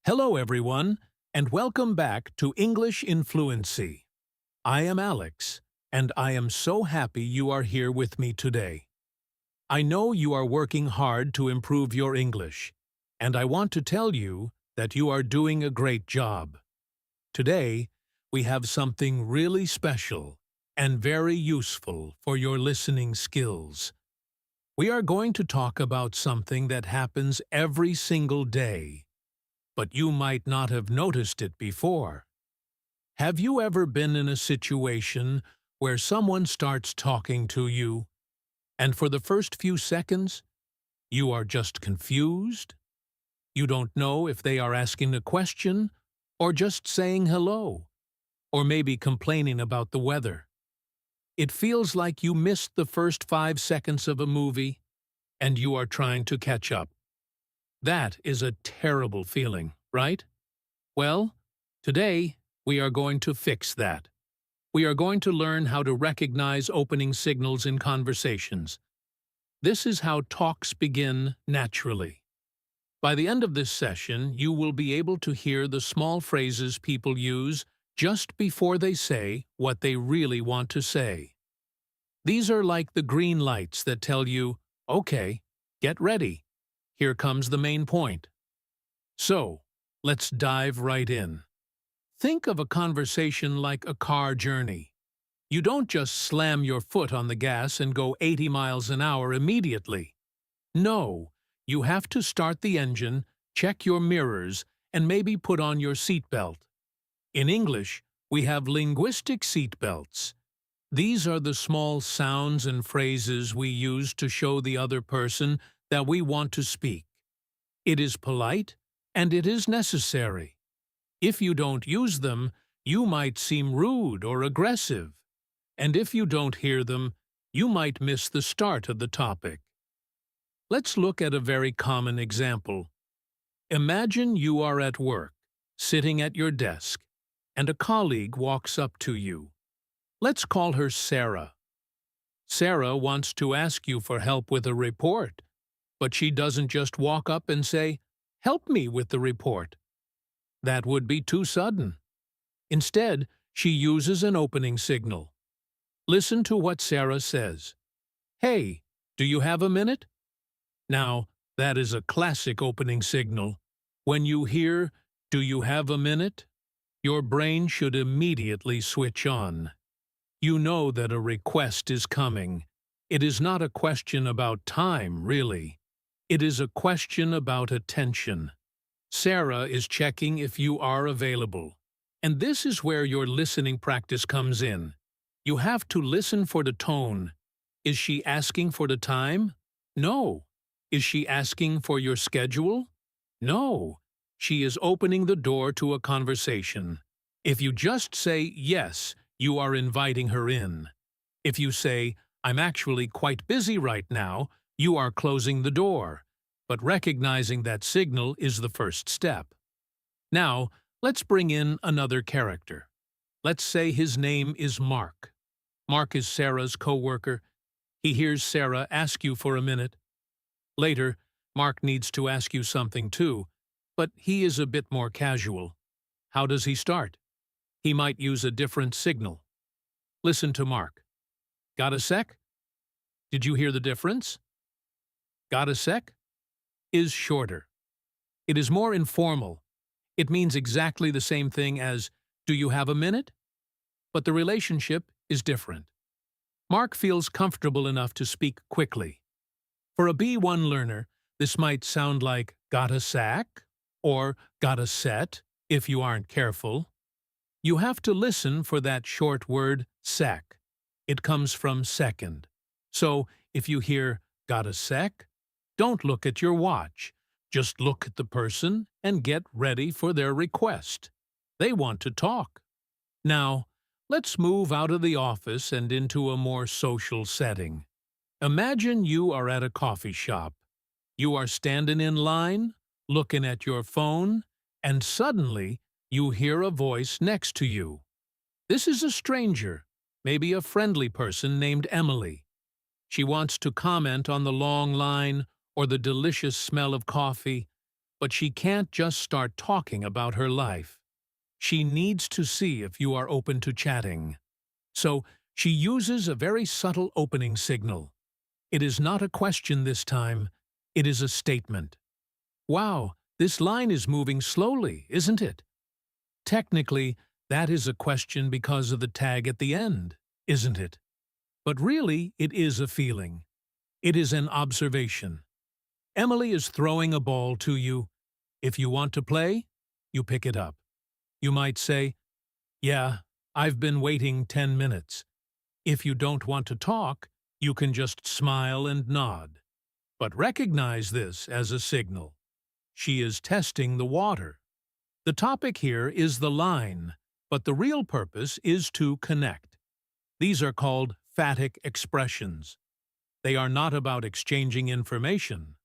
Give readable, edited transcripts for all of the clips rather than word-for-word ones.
Hello, everyone, and welcome back to English in Fluency. I am Alex, and I am so happy you are here with me today. I know you are working hard to improve your English, and I want to tell you that you are doing a great job. Today, we have something really special and very useful for your listening skills. We are going to talk about something that happens every single day, but you might not have noticed it before. Have you ever been in a situation where someone starts talking to you, and for the first few seconds, you are just confused? You don't know if they are asking a question, or just saying hello, or maybe complaining about the weather. It feels like you missed the first 5 seconds of a movie, and you are trying to catch up. That is a terrible feeling, right? Well, today we are going to fix that. We are going to learn how to recognize opening signals in conversations. This is how talks begin naturally. By the end of this session, you will be able to hear the small phrases people use just before they say what they really want to say. These are like the green lights that tell you, okay, get ready. Here comes the main point. So, let's dive right in. Think of a conversation like a car journey. You don't just slam your foot on the gas and go 80 miles an hour immediately. No, you have to start the engine, check your mirrors, and maybe put on your seatbelt. In English, we have linguistic seatbelts. These are the small sounds and phrases we use to show the other person that we want to speak. It is polite, and it is necessary. If you don't use them, you might seem rude or aggressive. And if you don't hear them, you might miss the start of the topic. Let's look at a very common example. Imagine you are at work, sitting at your desk, and a colleague walks up to you. Let's call her Sarah. Sarah wants to ask you for help with a report, but she doesn't just walk up and say, "Help me with the report." That would be too sudden. Instead, she uses an opening signal. Listen to what Sarah says. "Hey, do you have a minute?" Now, that is a classic opening signal. When you hear, "Do you have a minute?" your brain should immediately switch on. You know that a request is coming. It is not a question about time, really. It is a question about attention. Sarah is checking if you are available. And this is where your listening practice comes in. You have to listen for the tone. Is she asking for the time? No. Is she asking for your schedule? No. She is opening the door to a conversation. If you just say yes, you are inviting her in. If you say, "I'm actually quite busy right now," you are closing the door. But recognizing that signal is the first step. Now, let's bring in another character. Let's say his name is Mark. Mark is Sarah's co-worker. He hears Sarah ask you for a minute. Later, Mark needs to ask you something too, but he is a bit more casual. How does he start? He might use a different signal. Listen to Mark. Got a sec? Did you hear the difference? Got a sec? Is shorter. It is more informal. It means exactly the same thing as, "Do you have a minute?" But the relationship is different. Mark feels comfortable enough to speak quickly. For a B1 learner, this might sound like "got a sack" or "got a set" if you aren't careful. You have to listen for that short word, sec. It comes from second. So, if you hear "got a sec," don't look at your watch. Just look at the person and get ready for their request. They want to talk. Now, let's move out of the office and into a more social setting. Imagine you are at a coffee shop. You are standing in line, looking at your phone, and suddenly you hear a voice next to you. This is a stranger, maybe a friendly person named Emily. She wants to comment on the long line or the delicious smell of coffee, but she can't just start talking about her life. She needs to see if you are open to chatting. So, she uses a very subtle opening signal. It is not a question this time, it is a statement. Wow, this line is moving slowly, isn't it? Technically, that is a question because of the tag at the end, isn't it? But really, it is a feeling. It is an observation. Emily is throwing a ball to you. If you want to play, you pick it up. You might say, "Yeah, I've been waiting 10 minutes." If you don't want to talk, you can just smile and nod. But recognize this as a signal. She is testing the water. The topic here is the line, but the real purpose is to connect. These are called phatic expressions. They are not about exchanging information.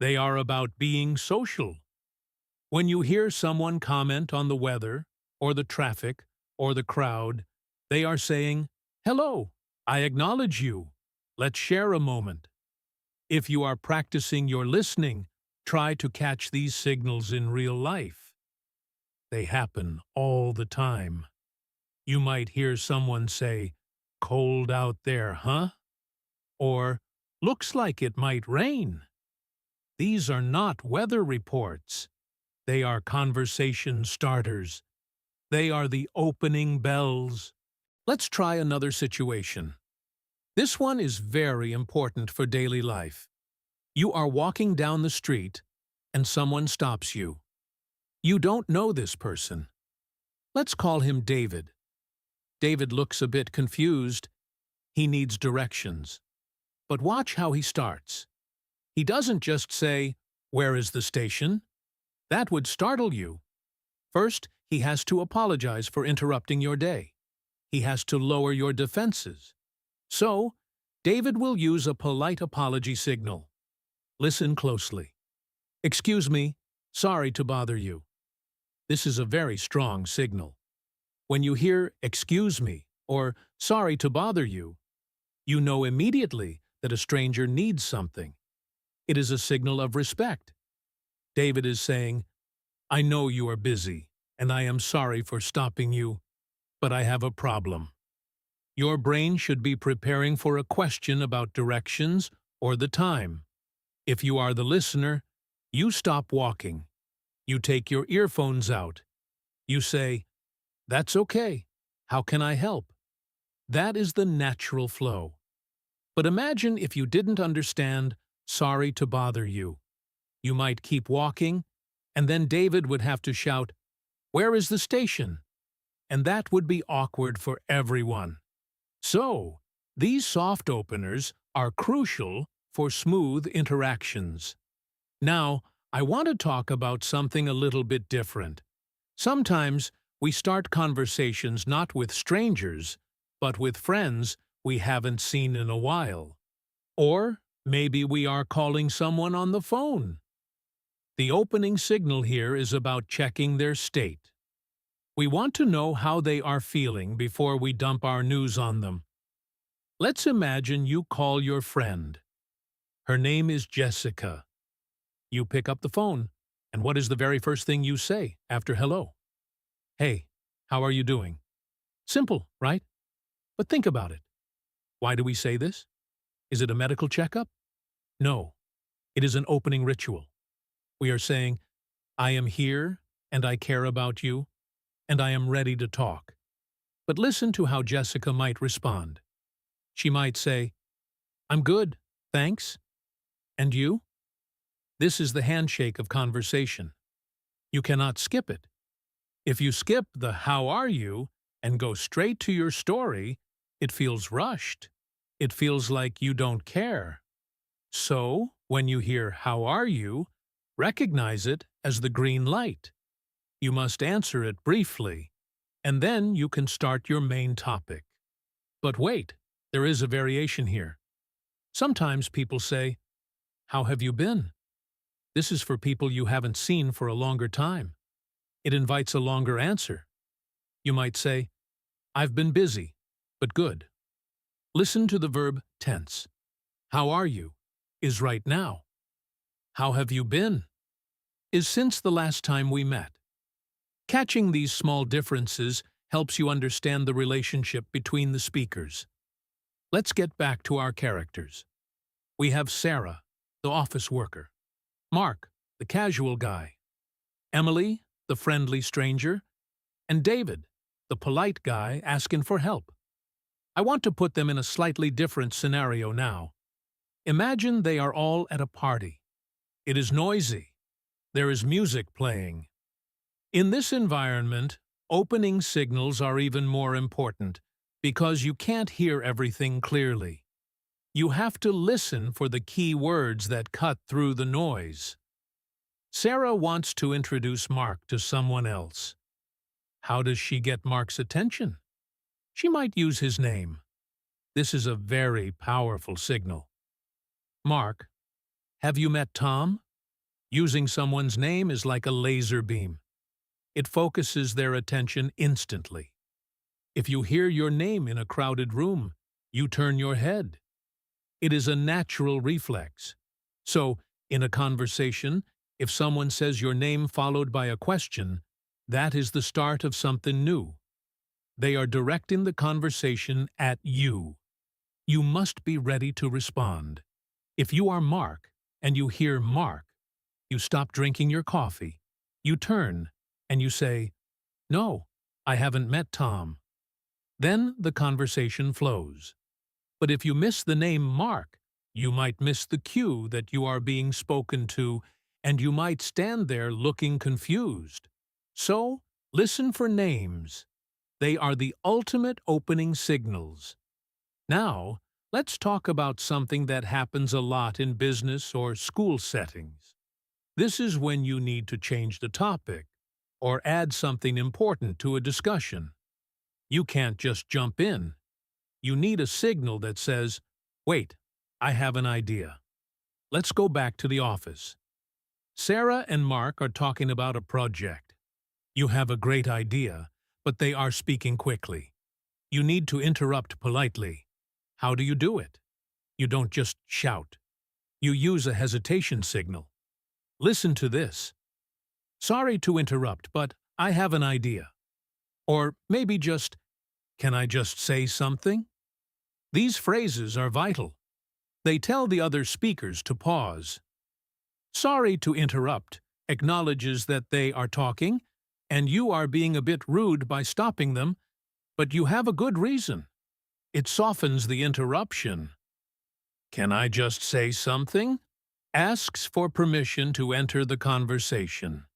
They are about being social. When you hear someone comment on the weather, or the traffic, or the crowd, they are saying, "Hello, I acknowledge you. Let's share a moment." If you are practicing your listening, try to catch these signals in real life. They happen all the time. You might hear someone say, "Cold out there, huh?" Or, "Looks like it might rain." These are not weather reports. They are conversation starters. They are the opening bells. Let's try another situation. This one is very important for daily life. You are walking down the street, and someone stops you. You don't know this person. Let's call him David. David looks a bit confused. He needs directions. But watch how he starts. He doesn't just say, "Where is the station?" That would startle you. First, he has to apologize for interrupting your day. He has to lower your defenses. So, David will use a polite apology signal. Listen closely. "Excuse me, sorry to bother you." This is a very strong signal. When you hear "excuse me" or "sorry to bother you," you know immediately that a stranger needs something. It is a signal of respect. David is saying, "I know you are busy, and I am sorry for stopping you, but I have a problem." Your brain should be preparing for a question about directions or the time. If you are the listener, you stop walking. You take your earphones out. You say, "That's okay. How can I help?" That is the natural flow. But imagine if you didn't understand "sorry to bother you." You might keep walking, and then David would have to shout, "Where is the station?" And that would be awkward for everyone. So, these soft openers are crucial for smooth interactions. Now, I want to talk about something a little bit different. Sometimes we start conversations not with strangers, but with friends we haven't seen in a while. Or maybe we are calling someone on the phone. The opening signal here is about checking their state. We want to know how they are feeling before we dump our news on them. Let's imagine you call your friend. Her name is Jessica. You pick up the phone, and what is the very first thing you say after hello? "Hey, how are you doing?" Simple, right? But think about it. Why do we say this? Is it a medical checkup? No. It is an opening ritual. We are saying, "I am here, and I care about you, and I am ready to talk." But listen to how Jessica might respond. She might say, "I'm good, thanks. And you?" This is the handshake of conversation. You cannot skip it. If you skip the "how are you" and go straight to your story, it feels rushed. It feels like you don't care. So, when you hear "how are you," recognize it as the green light. You must answer it briefly, and then you can start your main topic. But wait, there is a variation here. Sometimes people say, "How have you been?" This is for people you haven't seen for a longer time. It invites a longer answer. You might say, "I've been busy, but good." Listen to the verb tense. "How are you?" is right now. "How have you been?" is since the last time we met. Catching these small differences helps you understand the relationship between the speakers. Let's get back to our characters. We have Sarah, the office worker, Mark, the casual guy, Emily, the friendly stranger, and David, the polite guy asking for help. I want to put them in a slightly different scenario now. Imagine they are all at a party. It is noisy. There is music playing. In this environment, opening signals are even more important because you can't hear everything clearly. You have to listen for the key words that cut through the noise. Sarah wants to introduce Mark to someone else. How does she get Mark's attention? She might use his name. This is a very powerful signal. Mark, have you met Tom? Using someone's name is like a laser beam. It focuses their attention instantly. If you hear your name in a crowded room, you turn your head. It is a natural reflex. So, in a conversation, if someone says your name followed by a question, that is the start of something new. They are directing the conversation at you. You must be ready to respond. If you are Mark and you hear Mark, you stop drinking your coffee. You turn and you say, "No, I haven't met Tom." Then the conversation flows. But if you miss the name Mark, you might miss the cue that you are being spoken to, and you might stand there looking confused. So, listen for names. They are the ultimate opening signals. Now, let's talk about something that happens a lot in business or school settings. This is when you need to change the topic or add something important to a discussion. You can't just jump in. You need a signal that says, "Wait, I have an idea." Let's go back to the office. Sarah and Mark are talking about a project. You have a great idea, but they are speaking quickly. You need to interrupt politely. How do you do it? You don't just shout. You use a hesitation signal. Listen to this. "Sorry to interrupt, but I have an idea." Or maybe just, "Can I just say something?" These phrases are vital. They tell the other speakers to pause. "Sorry to interrupt" acknowledges that they are talking, and you are being a bit rude by stopping them, but you have a good reason. It softens the interruption. "Can I just say something?" asks for permission to enter the conversation.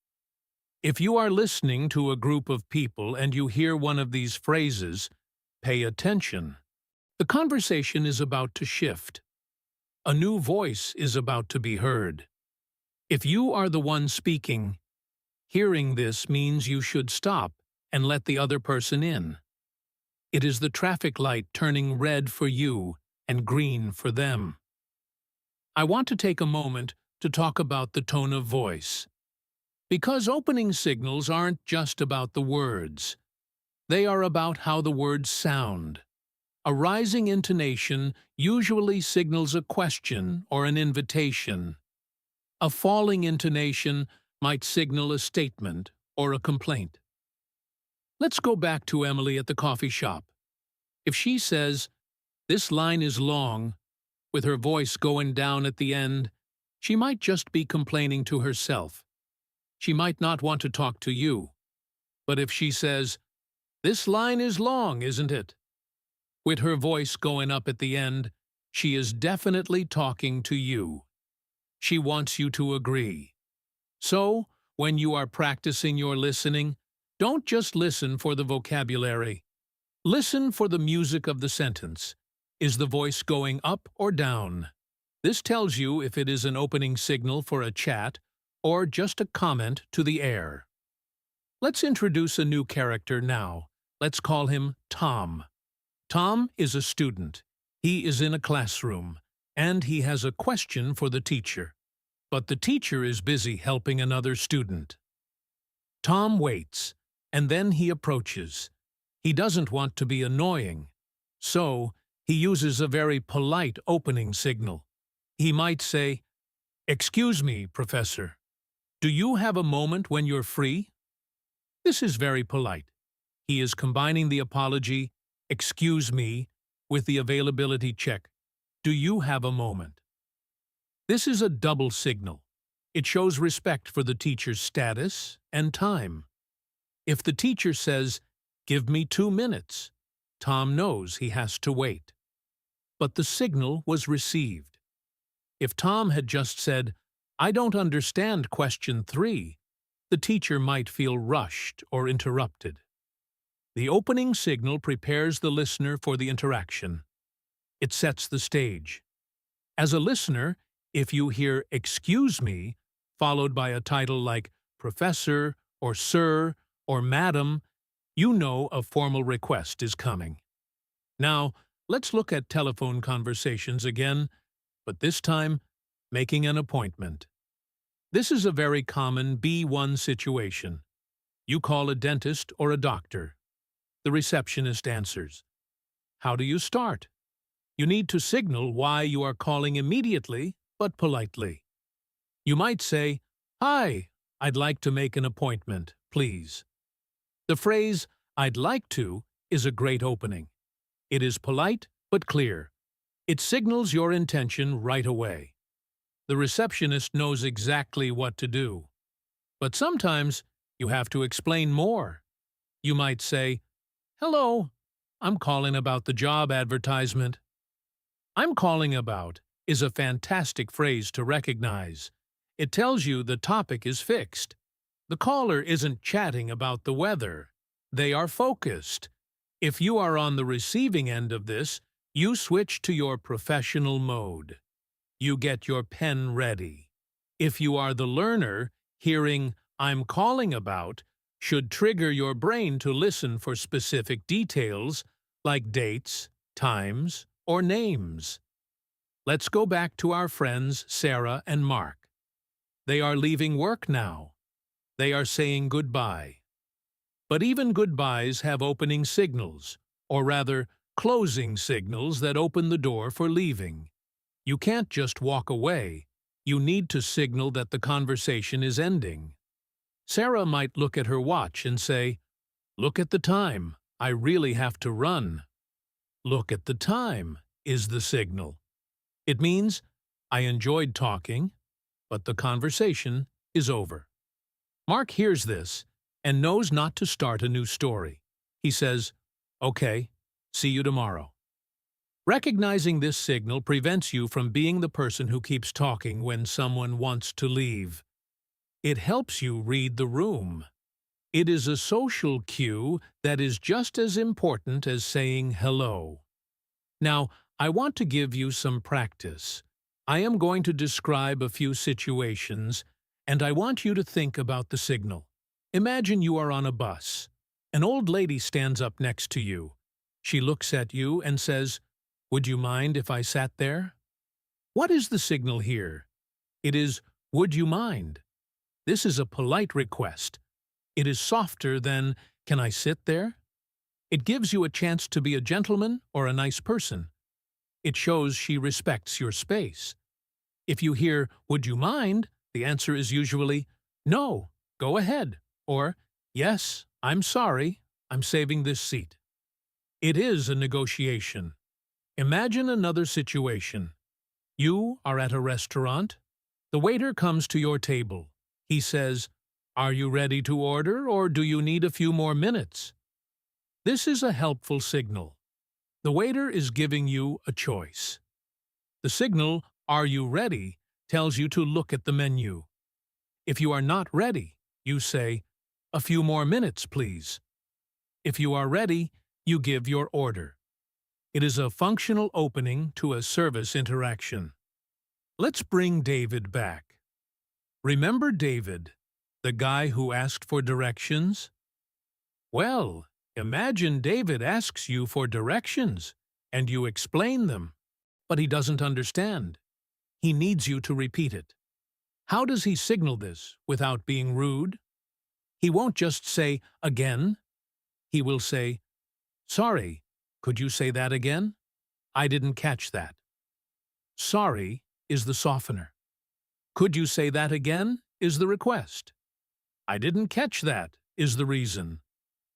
If you are listening to a group of people and you hear one of these phrases, pay attention. The conversation is about to shift. A new voice is about to be heard. If you are the one speaking, hearing this means you should stop and let the other person in. It is the traffic light turning red for you and green for them. I want to take a moment to talk about the tone of voice. Because opening signals aren't just about the words. They are about how the words sound. A rising intonation usually signals a question or an invitation. A falling intonation might signal a statement or a complaint. Let's go back to Emily at the coffee shop. If she says, "This line is long," with her voice going down at the end, she might just be complaining to herself. She might not want to talk to you. But if she says, "This line is long, isn't it?" with her voice going up at the end, she is definitely talking to you. She wants you to agree. So, when you are practicing your listening, don't just listen for the vocabulary. Listen for the music of the sentence. Is the voice going up or down? This tells you if it is an opening signal for a chat or just a comment to the air. Let's introduce a new character now. Let's call him Tom. Tom is a student. He is in a classroom, and he has a question for the teacher. But the teacher is busy helping another student. Tom waits, and then he approaches. He doesn't want to be annoying, so he uses a very polite opening signal. He might say, "Excuse me, Professor." Do you have a moment when you're free? This is very polite. He is combining the apology, excuse me, with the availability check. Do you have a moment? This is a double signal. It shows respect for the teacher's status and time. If the teacher says, "Give me 2 minutes," Tom knows he has to wait. But the signal was received. If Tom had just said, "I don't understand question 3, the teacher might feel rushed or interrupted. The opening signal prepares the listener for the interaction. It sets the stage. As a listener, if you hear "excuse me" followed by a title like Professor or Sir or Madam, you know a formal request is coming. Now, let's look at telephone conversations again, but this time, making an appointment. This is a very common B1 situation. You call a dentist or a doctor. The receptionist answers. How do you start? You need to signal why you are calling immediately, but politely. You might say, "Hi, I'd like to make an appointment, please." The phrase, "I'd like to," is a great opening. It is polite, but clear. It signals your intention right away. The receptionist knows exactly what to do. But sometimes you have to explain more. You might say, "Hello, I'm calling about the job advertisement." "I'm calling about" is a fantastic phrase to recognize. It tells you the topic is fixed. The caller isn't chatting about the weather. They are focused. If you are on the receiving end of this, you switch to your professional mode. You get your pen ready. If you are the learner, hearing "I'm calling about" should trigger your brain to listen for specific details like dates, times, or names. Let's go back to our friends Sarah and Mark. They are leaving work now. They are saying goodbye. But even goodbyes have opening signals, or rather, closing signals that open the door for leaving. You can't just walk away. You need to signal that the conversation is ending. Sarah might look at her watch and say, "Look at the time. I really have to run." "Look at the time" is the signal. It means, I enjoyed talking, but the conversation is over. Mark hears this and knows not to start a new story. He says, "Okay, see you tomorrow." Recognizing this signal prevents you from being the person who keeps talking when someone wants to leave. It helps you read the room. It is a social cue that is just as important as saying hello. Now, I want to give you some practice. I am going to describe a few situations, and I want you to think about the signal. Imagine you are on a bus. An old lady stands up next to you. She looks at you and says, "Would you mind if I sat there?" What is the signal here? It is, "Would you mind?" This is a polite request. It is softer than, "Can I sit there?" It gives you a chance to be a gentleman or a nice person. It shows she respects your space. If you hear, "Would you mind?" the answer is usually, "No, go ahead," or "Yes, I'm sorry, I'm saving this seat." It is a negotiation. Imagine another situation. You are at a restaurant. The waiter comes to your table. He says, "Are you ready to order, or do you need a few more minutes?" This is a helpful signal. The waiter is giving you a choice. The signal, "Are you ready?" tells you to look at the menu. If you are not ready, you say, "A few more minutes, please." If you are ready, you give your order. It is a functional opening to a service interaction. Let's bring David back. Remember David, the guy who asked for directions? Well, imagine David asks you for directions, and you explain them, but he doesn't understand. He needs you to repeat it. How does he signal this without being rude? He won't just say, "Again." He will say, "Sorry, could you say that again? I didn't catch that." Sorry is the softener. Could you say that again is the request. I didn't catch that is the reason.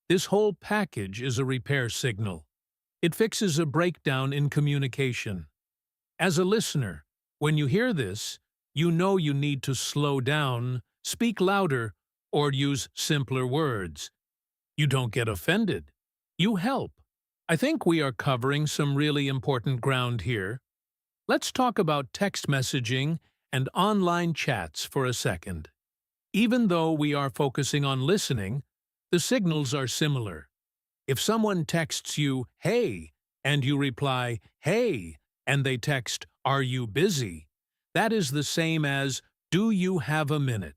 This whole package is a repair signal. It fixes a breakdown in communication. As a listener, when you hear this, you know you need to slow down, speak louder, or use simpler words. You don't get offended. You help. I think we are covering some really important ground here. Let's talk about text messaging and online chats for a second. Even though we are focusing on listening, the signals are similar. If someone texts you, "Hey," and you reply, "Hey," and they text, "Are you busy?" that is the same as, "Do you have a minute?"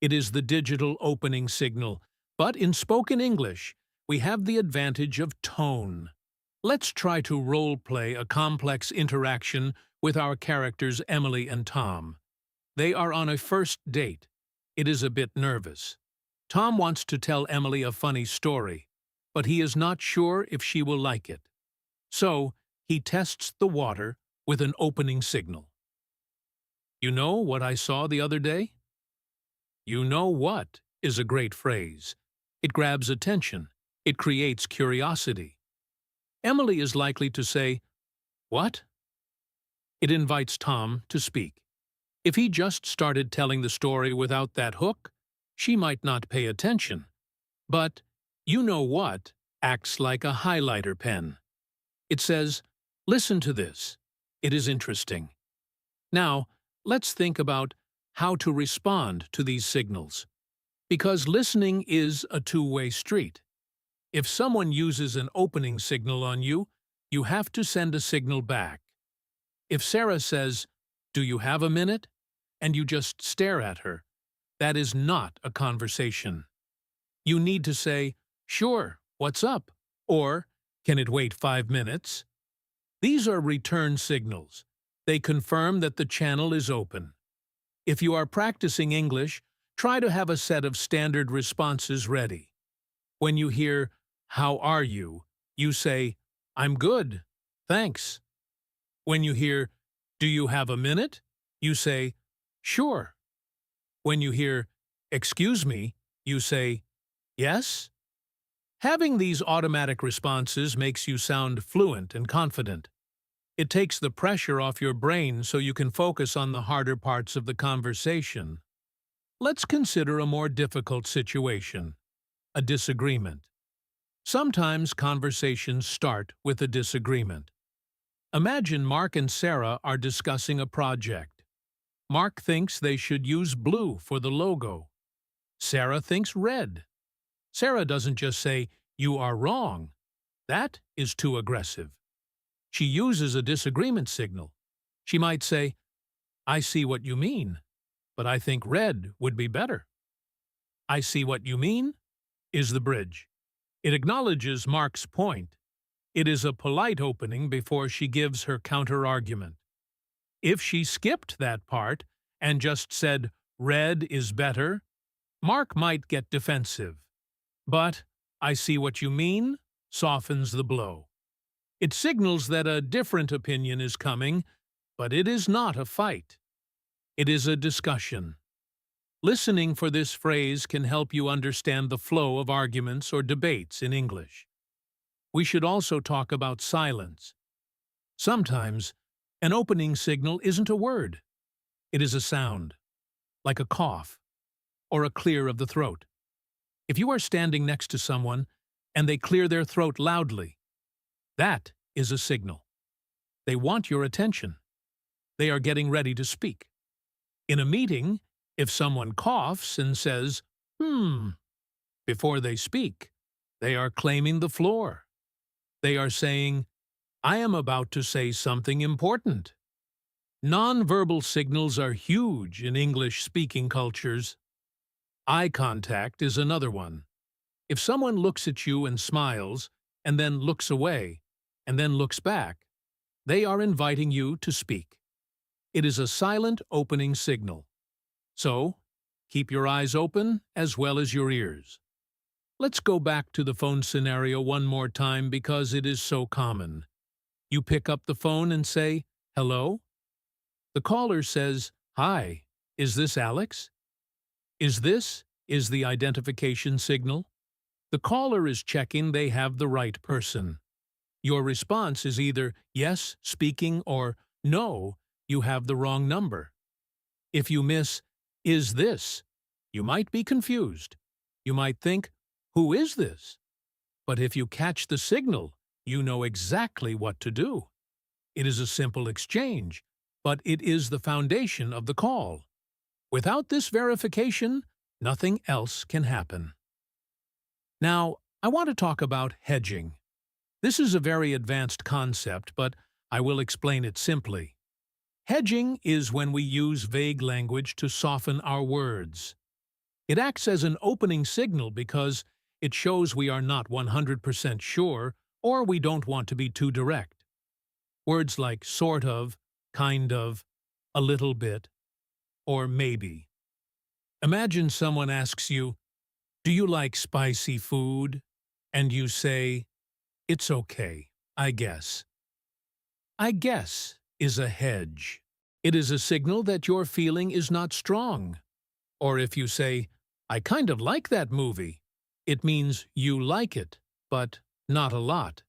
It is the digital opening signal, but in spoken English, we have the advantage of tone. Let's try to role-play a complex interaction with our characters Emily and Tom. They are on a first date. It is a bit nervous. Tom wants to tell Emily a funny story, but he is not sure if she will like it. So, he tests the water with an opening signal. You know what I saw the other day? You know what is a great phrase. It grabs attention. It creates curiosity. Emily is likely to say, "What?" It invites Tom to speak. If he just started telling the story without that hook, she might not pay attention. But "you know what" acts like a highlighter pen. It says, "Listen to this. It is interesting." Now, let's think about how to respond to these signals. Because listening is a two-way street. If someone uses an opening signal on you, you have to send a signal back. If Sarah says, "Do you have a minute?" and you just stare at her, that is not a conversation. You need to say, "Sure, what's up?" or "Can it wait 5 minutes?" These are return signals. They confirm that the channel is open. If you are practicing English, try to have a set of standard responses ready. When you hear, "How are you?" you say, "I'm good, thanks." When you hear, "Do you have a minute?" you say, "Sure." When you hear, "Excuse me," you say, "Yes?" Having these automatic responses makes you sound fluent and confident. It takes the pressure off your brain so you can focus on the harder parts of the conversation. Let's consider a more difficult situation, a disagreement. Sometimes conversations start with a disagreement. Imagine Mark and Sarah are discussing a project. Mark thinks they should use blue for the logo. Sarah thinks red. Sarah doesn't just say, "You are wrong." That is too aggressive. She uses a disagreement signal. She might say, "I see what you mean, but I think red would be better." "I see what you mean" is the bridge. It acknowledges Mark's point. It is a polite opening before she gives her counter-argument. If she skipped that part and just said, "Red is better," Mark might get defensive. But "I see what you mean" softens the blow. It signals that a different opinion is coming, but it is not a fight. It is a discussion. Listening for this phrase can help you understand the flow of arguments or debates in English. We should also talk about silence. Sometimes, an opening signal isn't a word. It is a sound, like a cough or a clear of the throat. If you are standing next to someone and they clear their throat loudly, that is a signal. They want your attention. They are getting ready to speak. In a meeting, if someone coughs and says, before they speak, they are claiming the floor. They are saying, "I am about to say something important." Nonverbal signals are huge in English-speaking cultures. Eye contact is another one. If someone looks at you and smiles, and then looks away, and then looks back, they are inviting you to speak. It is a silent opening signal. So, keep your eyes open as well as your ears. Let's go back to the phone scenario one more time because it is so common. You pick up the phone and say, "Hello?" The caller says, "Hi, is this Alex?" Is the identification signal. The caller is checking they have the right person. Your response is either yes, speaking, or no, you have the wrong number. If you miss, is this? You might be confused. You might think, who is this? But if you catch the signal, you know exactly what to do. It is a simple exchange, but it is the foundation of the call. Without this verification, nothing else can happen. Now, I want to talk about hedging. This is a very advanced concept, but I will explain it simply. Hedging is when we use vague language to soften our words. It acts as an opening signal because it shows we are not 100% sure or we don't want to be too direct. Words like sort of, kind of, a little bit, or maybe. Imagine someone asks you, "Do you like spicy food?" And you say, "It's okay, I guess." I guess is a hedge. It is a signal that your feeling is not strong. Or if you say, "I kind of like that movie," it means you like it, but not a lot.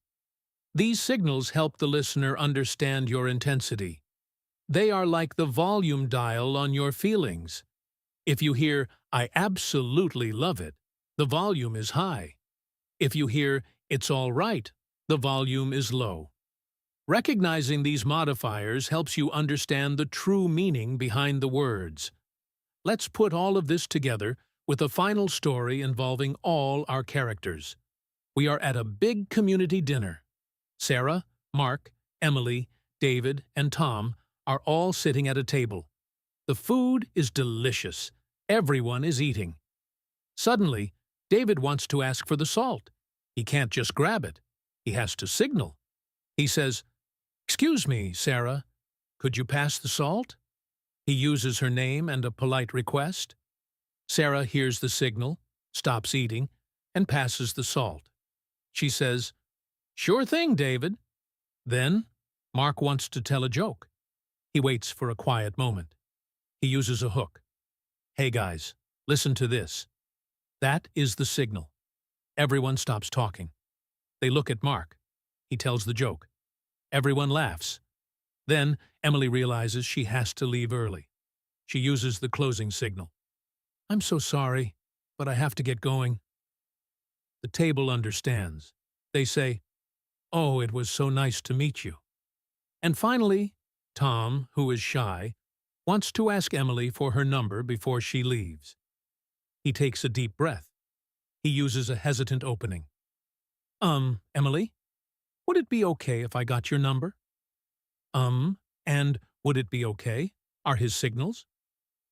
These signals help the listener understand your intensity. They are like the volume dial on your feelings. If you hear, "I absolutely love it," the volume is high. If you hear, "It's all right," the volume is low. Recognizing these modifiers helps you understand the true meaning behind the words. Let's put all of this together with a final story involving all our characters. We are at a big community dinner. Sarah, Mark, Emily, David, and Tom are all sitting at a table. The food is delicious. Everyone is eating. Suddenly, David wants to ask for the salt. He can't just grab it. He has to signal. He says, "Excuse me, Sarah, could you pass the salt?" He uses her name and a polite request. Sarah hears the signal, stops eating, and passes the salt. She says, "Sure thing, David." Then, Mark wants to tell a joke. He waits for a quiet moment. He uses a hook. "Hey guys, listen to this." That is the signal. Everyone stops talking. They look at Mark. He tells the joke. Everyone laughs. Then Emily realizes she has to leave early. She uses the closing signal. "I'm so sorry, but I have to get going." The table understands. They say, "Oh, it was so nice to meet you." And finally, Tom, who is shy, wants to ask Emily for her number before she leaves. He takes a deep breath. He uses a hesitant opening. Emily, would it be okay if I got your number?" And would it be okay are his signals.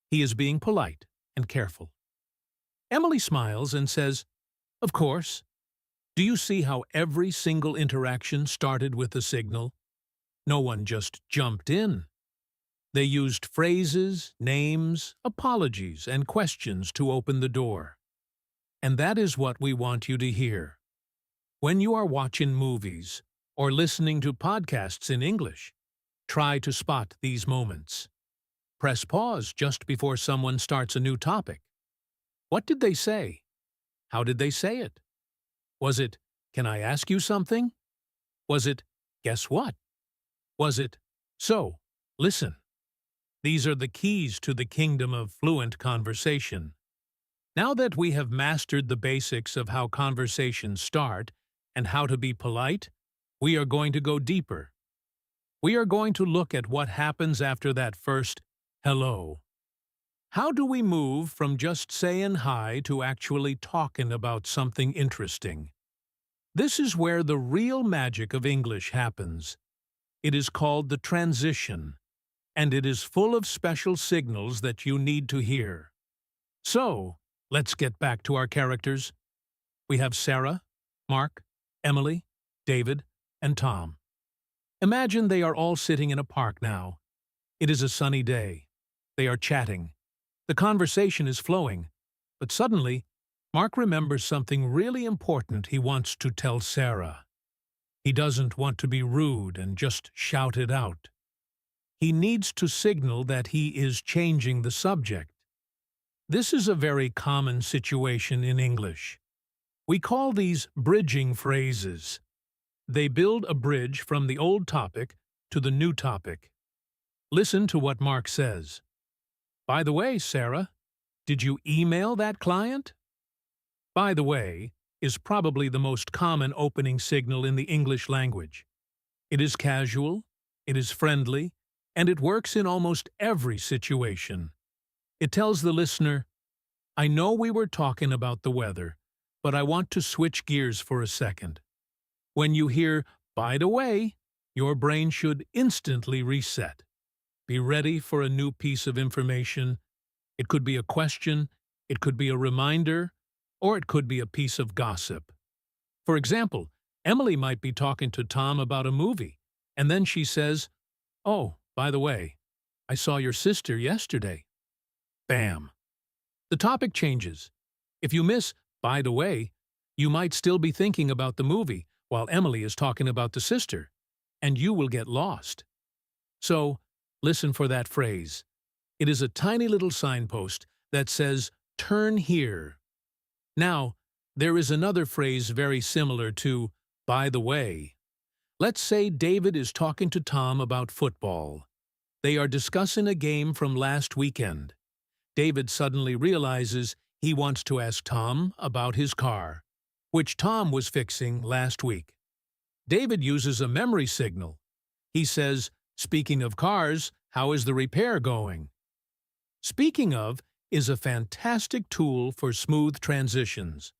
He is being polite and careful. Emily smiles and says, "Of course." Do you see how every single interaction started with a signal? No one just jumped in. They used phrases, names, apologies, and questions to open the door. And that is what we want you to hear. When you are watching movies or listening to podcasts in English, try to spot these moments. Press pause just before someone starts a new topic. What did they say? How did they say it? Was it, "Can I ask you something?" Was it, "Guess what?" Was it, "So, listen"? These are the keys to the kingdom of fluent conversation. Now that we have mastered the basics of how conversations start and how to be polite, we are going to go deeper. We are going to look at what happens after that first hello. How do we move from just saying hi to actually talking about something interesting? This is where the real magic of English happens. It is called the transition, and it is full of special signals that you need to hear. So, let's get back to our characters. We have Sarah, Mark, Emily, David, and Tom. Imagine they are all sitting in a park now. It is a sunny day. They are chatting. The conversation is flowing, but suddenly, Mark remembers something really important he wants to tell Sarah. He doesn't want to be rude and just shout it out. He needs to signal that he is changing the subject. This is a very common situation in English. We call these bridging phrases. They build a bridge from the old topic to the new topic. Listen to what Mark says. By the way, Sarah, did you email that client? By the way is probably the most common opening signal in the English language. It is casual, it is friendly, and it works in almost every situation. It tells the listener, I know we were talking about the weather, but I want to switch gears for a second. When you hear, by the way, your brain should instantly reset. Be ready for a new piece of information. It could be a question, it could be a reminder, or it could be a piece of gossip. For example, Emily might be talking to Tom about a movie, and then she says, oh, by the way, I saw your sister yesterday. Bam! The topic changes. If you miss, by the way, you might still be thinking about the movie while Emily is talking about the sister, and you will get lost. So, listen for that phrase. It is a tiny little signpost that says, turn here. Now, there is another phrase very similar to, by the way. Let's say David is talking to Tom about football. They are discussing a game from last weekend. David suddenly realizes he wants to ask Tom about his car, which Tom was fixing last week. David uses a memory signal. He says, speaking of cars, how is the repair going? Speaking of is a fantastic tool for smooth transitions.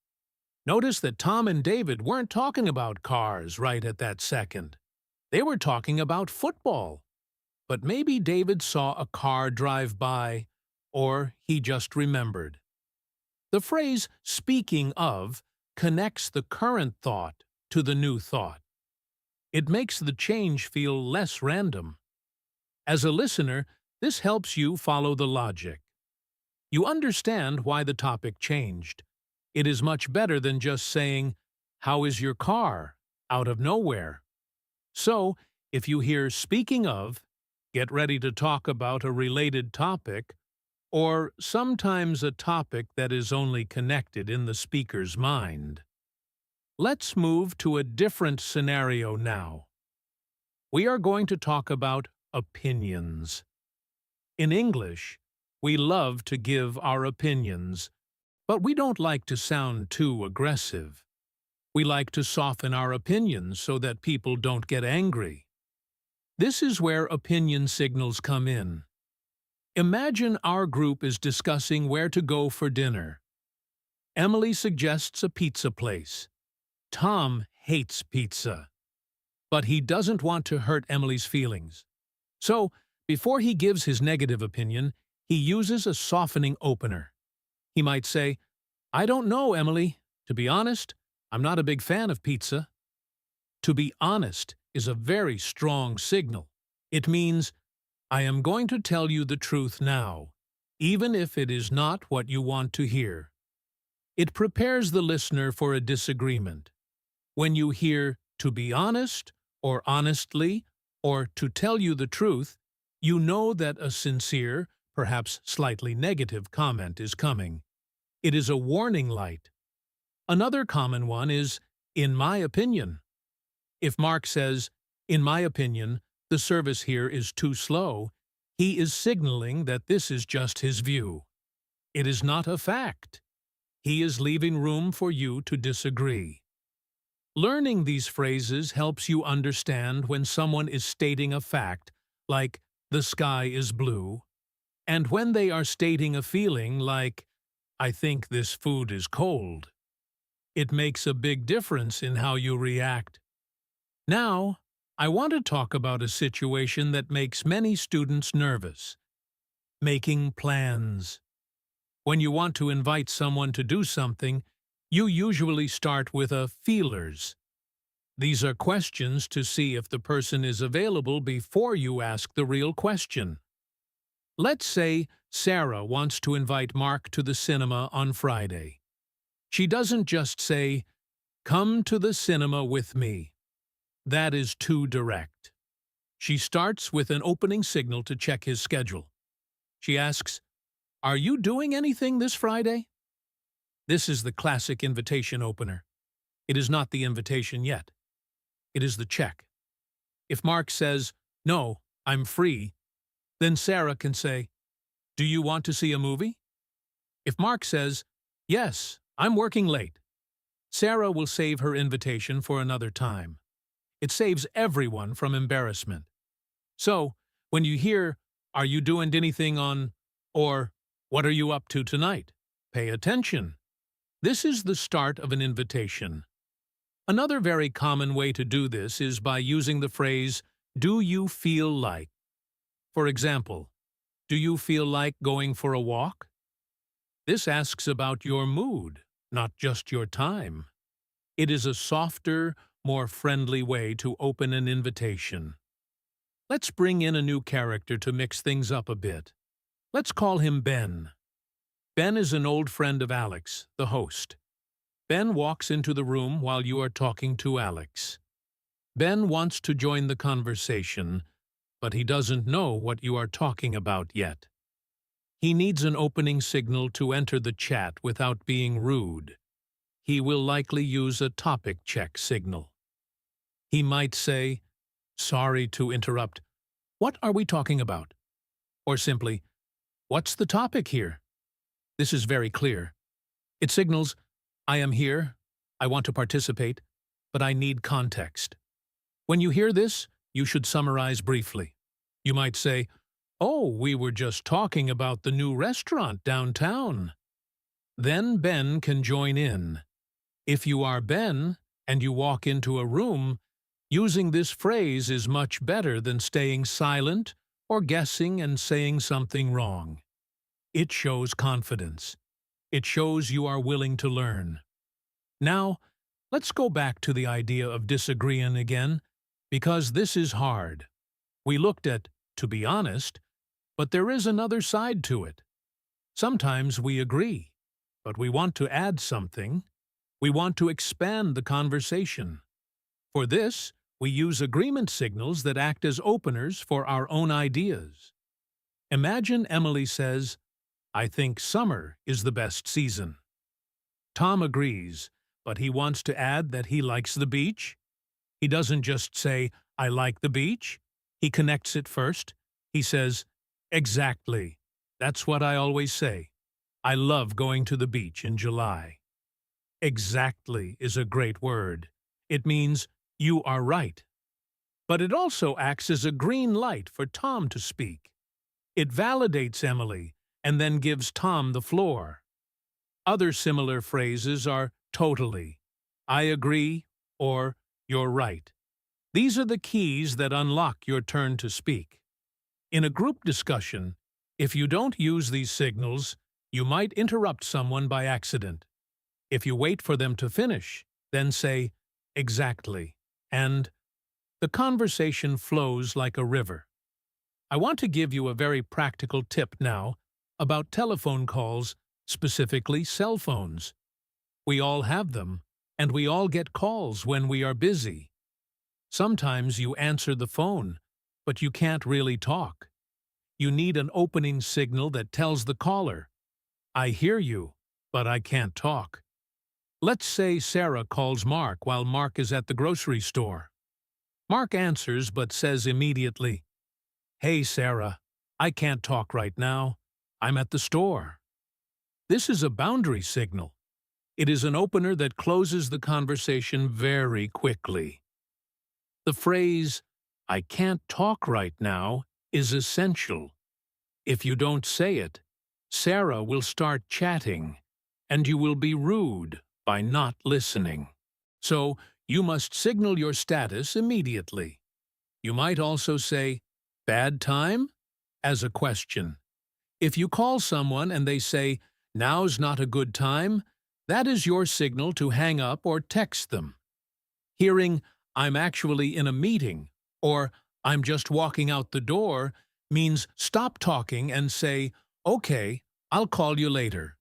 Notice that Tom and David weren't talking about cars right at that second. They were talking about football. But maybe David saw a car drive by, or he just remembered. The phrase speaking of connects the current thought to the new thought. It makes the change feel less random. As a listener, this helps you follow the logic. You understand why the topic changed. It is much better than just saying, how is your car, out of nowhere. So, if you hear speaking of, get ready to talk about a related topic, or sometimes a topic that is only connected in the speaker's mind. Let's move to a different scenario now. We are going to talk about opinions. In English, we love to give our opinions, but we don't like to sound too aggressive. We like to soften our opinions so that people don't get angry. This is where opinion signals come in. Imagine our group is discussing where to go for dinner. Emily suggests a pizza place. Tom hates pizza, but he doesn't want to hurt Emily's feelings. So, before he gives his negative opinion, he uses a softening opener. He might say, I don't know, Emily. To be honest, I'm not a big fan of pizza. To be honest is a very strong signal. It means, I am going to tell you the truth now, even if it is not what you want to hear. It prepares the listener for a disagreement. When you hear, to be honest, or honestly, or to tell you the truth, you know that a sincere, perhaps slightly negative comment is coming. It is a warning light. Another common one is, in my opinion. If Mark says, in my opinion, the service here is too slow, he is signaling that this is just his view. It is not a fact. He is leaving room for you to disagree. Learning these phrases helps you understand when someone is stating a fact, like, the sky is blue, and when they are stating a feeling like, I think this food is cold. It makes a big difference in how you react. Now, I want to talk about a situation that makes many students nervous. Making plans. When you want to invite someone to do something, you usually start with a feelers. These are questions to see if the person is available before you ask the real question. Let's say Sarah wants to invite Mark to the cinema on Friday. She doesn't just say, come to the cinema with me. That is too direct. She starts with an opening signal to check his schedule. She asks, Are you doing anything this Friday? This is the classic invitation opener. It is not the invitation yet. It is the check. If Mark says, "No, I'm free," then Sarah can say, "Do you want to see a movie?" If Mark says, "Yes, I'm working late," Sarah will save her invitation for another time. It saves everyone from embarrassment. So, when you hear, "Are you doing anything on," or "What are you up to tonight?" pay attention. This is the start of an invitation. Another very common way to do this is by using the phrase, "Do you feel like?" For example, "Do you feel like going for a walk?" This asks about your mood, not just your time. It is a softer, more friendly way to open an invitation. Let's bring in a new character to mix things up a bit. Let's call him Ben. Ben is an old friend of Alex, the host. Ben walks into the room while you are talking to Alex. Ben wants to join the conversation, but he doesn't know what you are talking about yet. He needs an opening signal to enter the chat without being rude. He will likely use a topic check signal. He might say, "Sorry to interrupt. What are we talking about?" Or simply, "What's the topic here?" This is very clear. It signals, "I am here, I want to participate, but I need context." When you hear this, you should summarize briefly. You might say, "Oh, we were just talking about the new restaurant downtown." Then Ben can join in. If you are Ben and you walk into a room, using this phrase is much better than staying silent or guessing and saying something wrong. It shows confidence. It shows you are willing to learn. Now, let's go back to the idea of disagreeing again, because this is hard. We looked at, to be honest, but there is another side to it. Sometimes we agree, but we want to add something. We want to expand the conversation. For this, we use agreement signals that act as openers for our own ideas. Imagine Emily says, "I think summer is the best season." Tom agrees, but he wants to add that he likes the beach. He doesn't just say, "I like the beach." He connects it first. He says, "Exactly. That's what I always say. I love going to the beach in July." Exactly is a great word. It means you are right. But it also acts as a green light for Tom to speak. It validates Emily and then gives Tom the floor. Other similar phrases are "totally," "I agree," or "you're right." These are the keys that unlock your turn to speak. In a group discussion, if you don't use these signals, you might interrupt someone by accident. If you wait for them to finish, then say, "Exactly," and the conversation flows like a river. I want to give you a very practical tip now about telephone calls, specifically cell phones. We all have them, and we all get calls when we are busy. Sometimes you answer the phone, but you can't really talk. You need an opening signal that tells the caller, "I hear you, but I can't talk." Let's say Sarah calls Mark while Mark is at the grocery store. Mark answers but says immediately, "Hey Sarah, I can't talk right now. I'm at the store." This is a boundary signal. It is an opener that closes the conversation very quickly. The phrase, "I can't talk right now," is essential. If you don't say it, Sarah will start chatting, and you will be rude by not listening. So, you must signal your status immediately. You might also say, "Bad time?" as a question. If you call someone and they say, "Now's not a good time," that is your signal to hang up or text them. Hearing, "I'm actually in a meeting," or "I'm just walking out the door," means stop talking and say, "Okay, I'll call you later."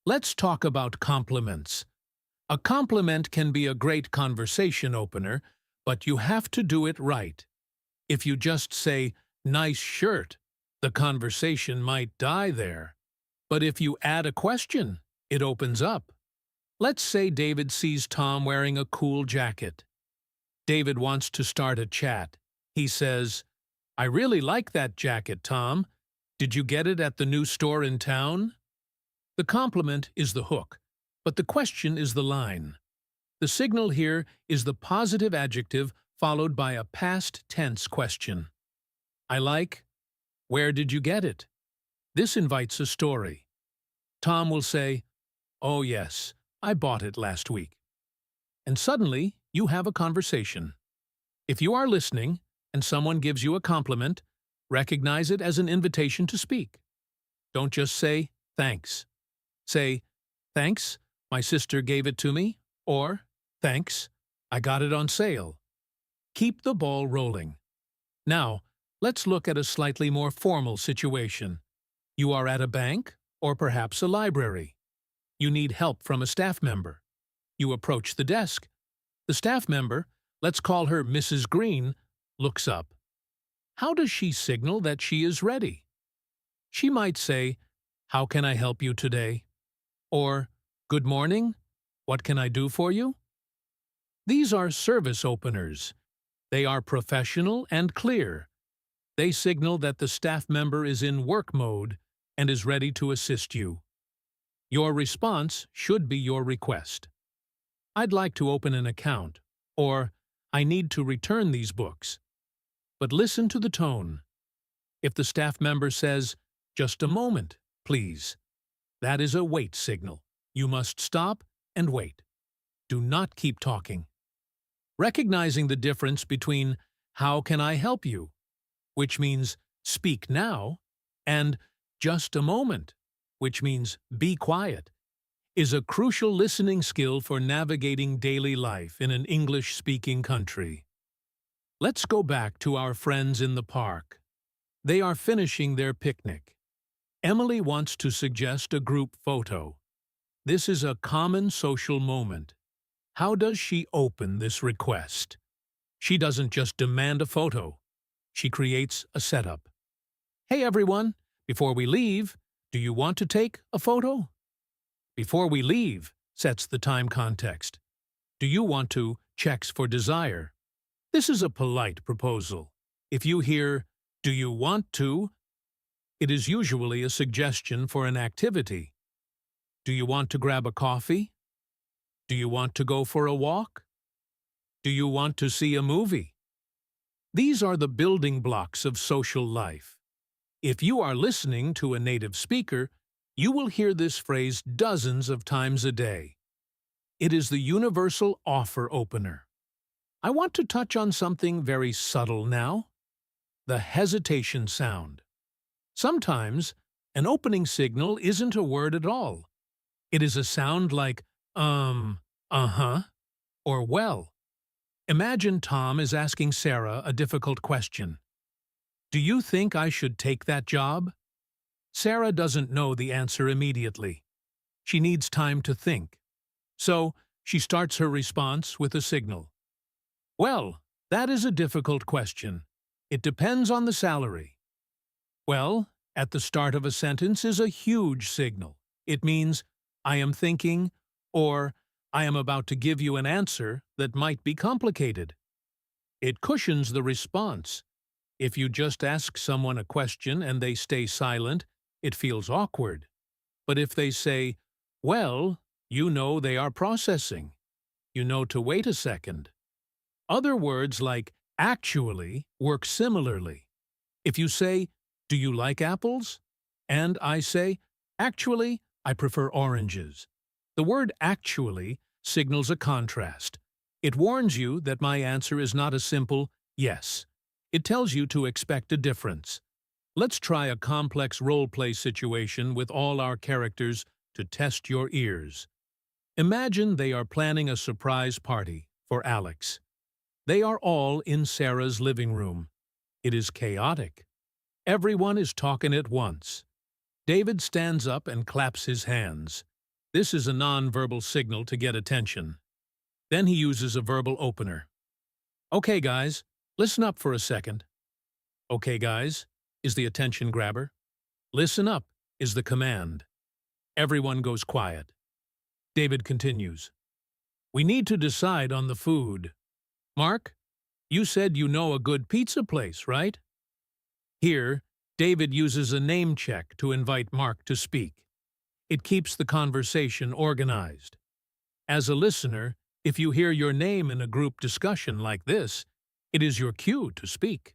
Let's talk about compliments. A compliment can be a great conversation opener, but you have to do it right. If you just say, "Nice shirt," the conversation might die there. But if you add a question, it opens up. Let's say David sees Tom wearing a cool jacket. David wants to start a chat. He says, "I really like that jacket, Tom. Did you get it at the new store in town?" The compliment is the hook, but the question is the line. The signal here is the positive adjective followed by a past tense question. I like, "Where did you get it?" This invites a story. Tom will say, "Oh yes, I bought it last week." And suddenly, you have a conversation. If you are listening and someone gives you a compliment, recognize it as an invitation to speak. Don't just say, "Thanks." Say, "Thanks, my sister gave it to me," or "Thanks, I got it on sale." Keep the ball rolling. Now, let's look at a slightly more formal situation. You are at a bank, or perhaps a library. You need help from a staff member. You approach the desk. The staff member, let's call her Mrs. Green, looks up. How does she signal that she is ready? She might say, "How can I help you today?" Or, "Good morning, what can I do for you?" These are service openers. They are professional and clear. They signal that the staff member is in work mode and is ready to assist you. Your response should be your request. "I'd like to open an account," or "I need to return these books." But listen to the tone. If the staff member says, "Just a moment, please," that is a wait signal. You must stop and wait. Do not keep talking. Recognizing the difference between "How can I help you?", which means "speak now," and "just a moment," which means "be quiet," is a crucial listening skill for navigating daily life in an English-speaking country. Let's go back to our friends in the park. They are finishing their picnic. Emily wants to suggest a group photo. This is a common social moment. How does she open this request? She doesn't just demand a photo. She creates a setup. "Hey everyone, before we leave, do you want to take a photo?" "Before we leave" sets the time context. "Do you want to" checks for desire. This is a polite proposal. If you hear "Do you want to?" it is usually a suggestion for an activity. "Do you want to grab a coffee?" "Do you want to go for a walk?" "Do you want to see a movie?" These are the building blocks of social life. If you are listening to a native speaker, you will hear this phrase dozens of times a day. It is the universal offer opener. I want to touch on something very subtle now: the hesitation sound. Sometimes, an opening signal isn't a word at all. It is a sound like uh-huh, or well. Imagine Tom is asking Sarah a difficult question. "Do you think I should take that job?" Sarah doesn't know the answer immediately. She needs time to think. So, she starts her response with a signal. "Well, that is a difficult question. It depends on the salary." "Well" at the start of a sentence is a huge signal. It means, "I am thinking," or "I am about to give you an answer that might be complicated." It cushions the response. If you just ask someone a question and they stay silent, it feels awkward. But if they say, "Well," you know they are processing. You know to wait a second. Other words like "actually" work similarly. If you say, "Do you like apples?" and I say, "Actually, I prefer oranges," the word "actually" signals a contrast. It warns you that my answer is not a simple yes. It tells you to expect a difference. Let's try a complex role-play situation with all our characters to test your ears. Imagine they are planning a surprise party for Alex. They are all in Sarah's living room. It is chaotic. Everyone is talking at once. David stands up and claps his hands. This is a non-verbal signal to get attention. Then he uses a verbal opener. "Okay, guys, listen up for a second." "Okay, guys" is the attention grabber. "Listen up" is the command. Everyone goes quiet. David continues. We need to decide on the food. Mark, you said you know a good pizza place, right? Here, David uses a name check to invite Mark to speak. It keeps the conversation organized. As a listener, if you hear your name in a group discussion like this, it is your cue to speak.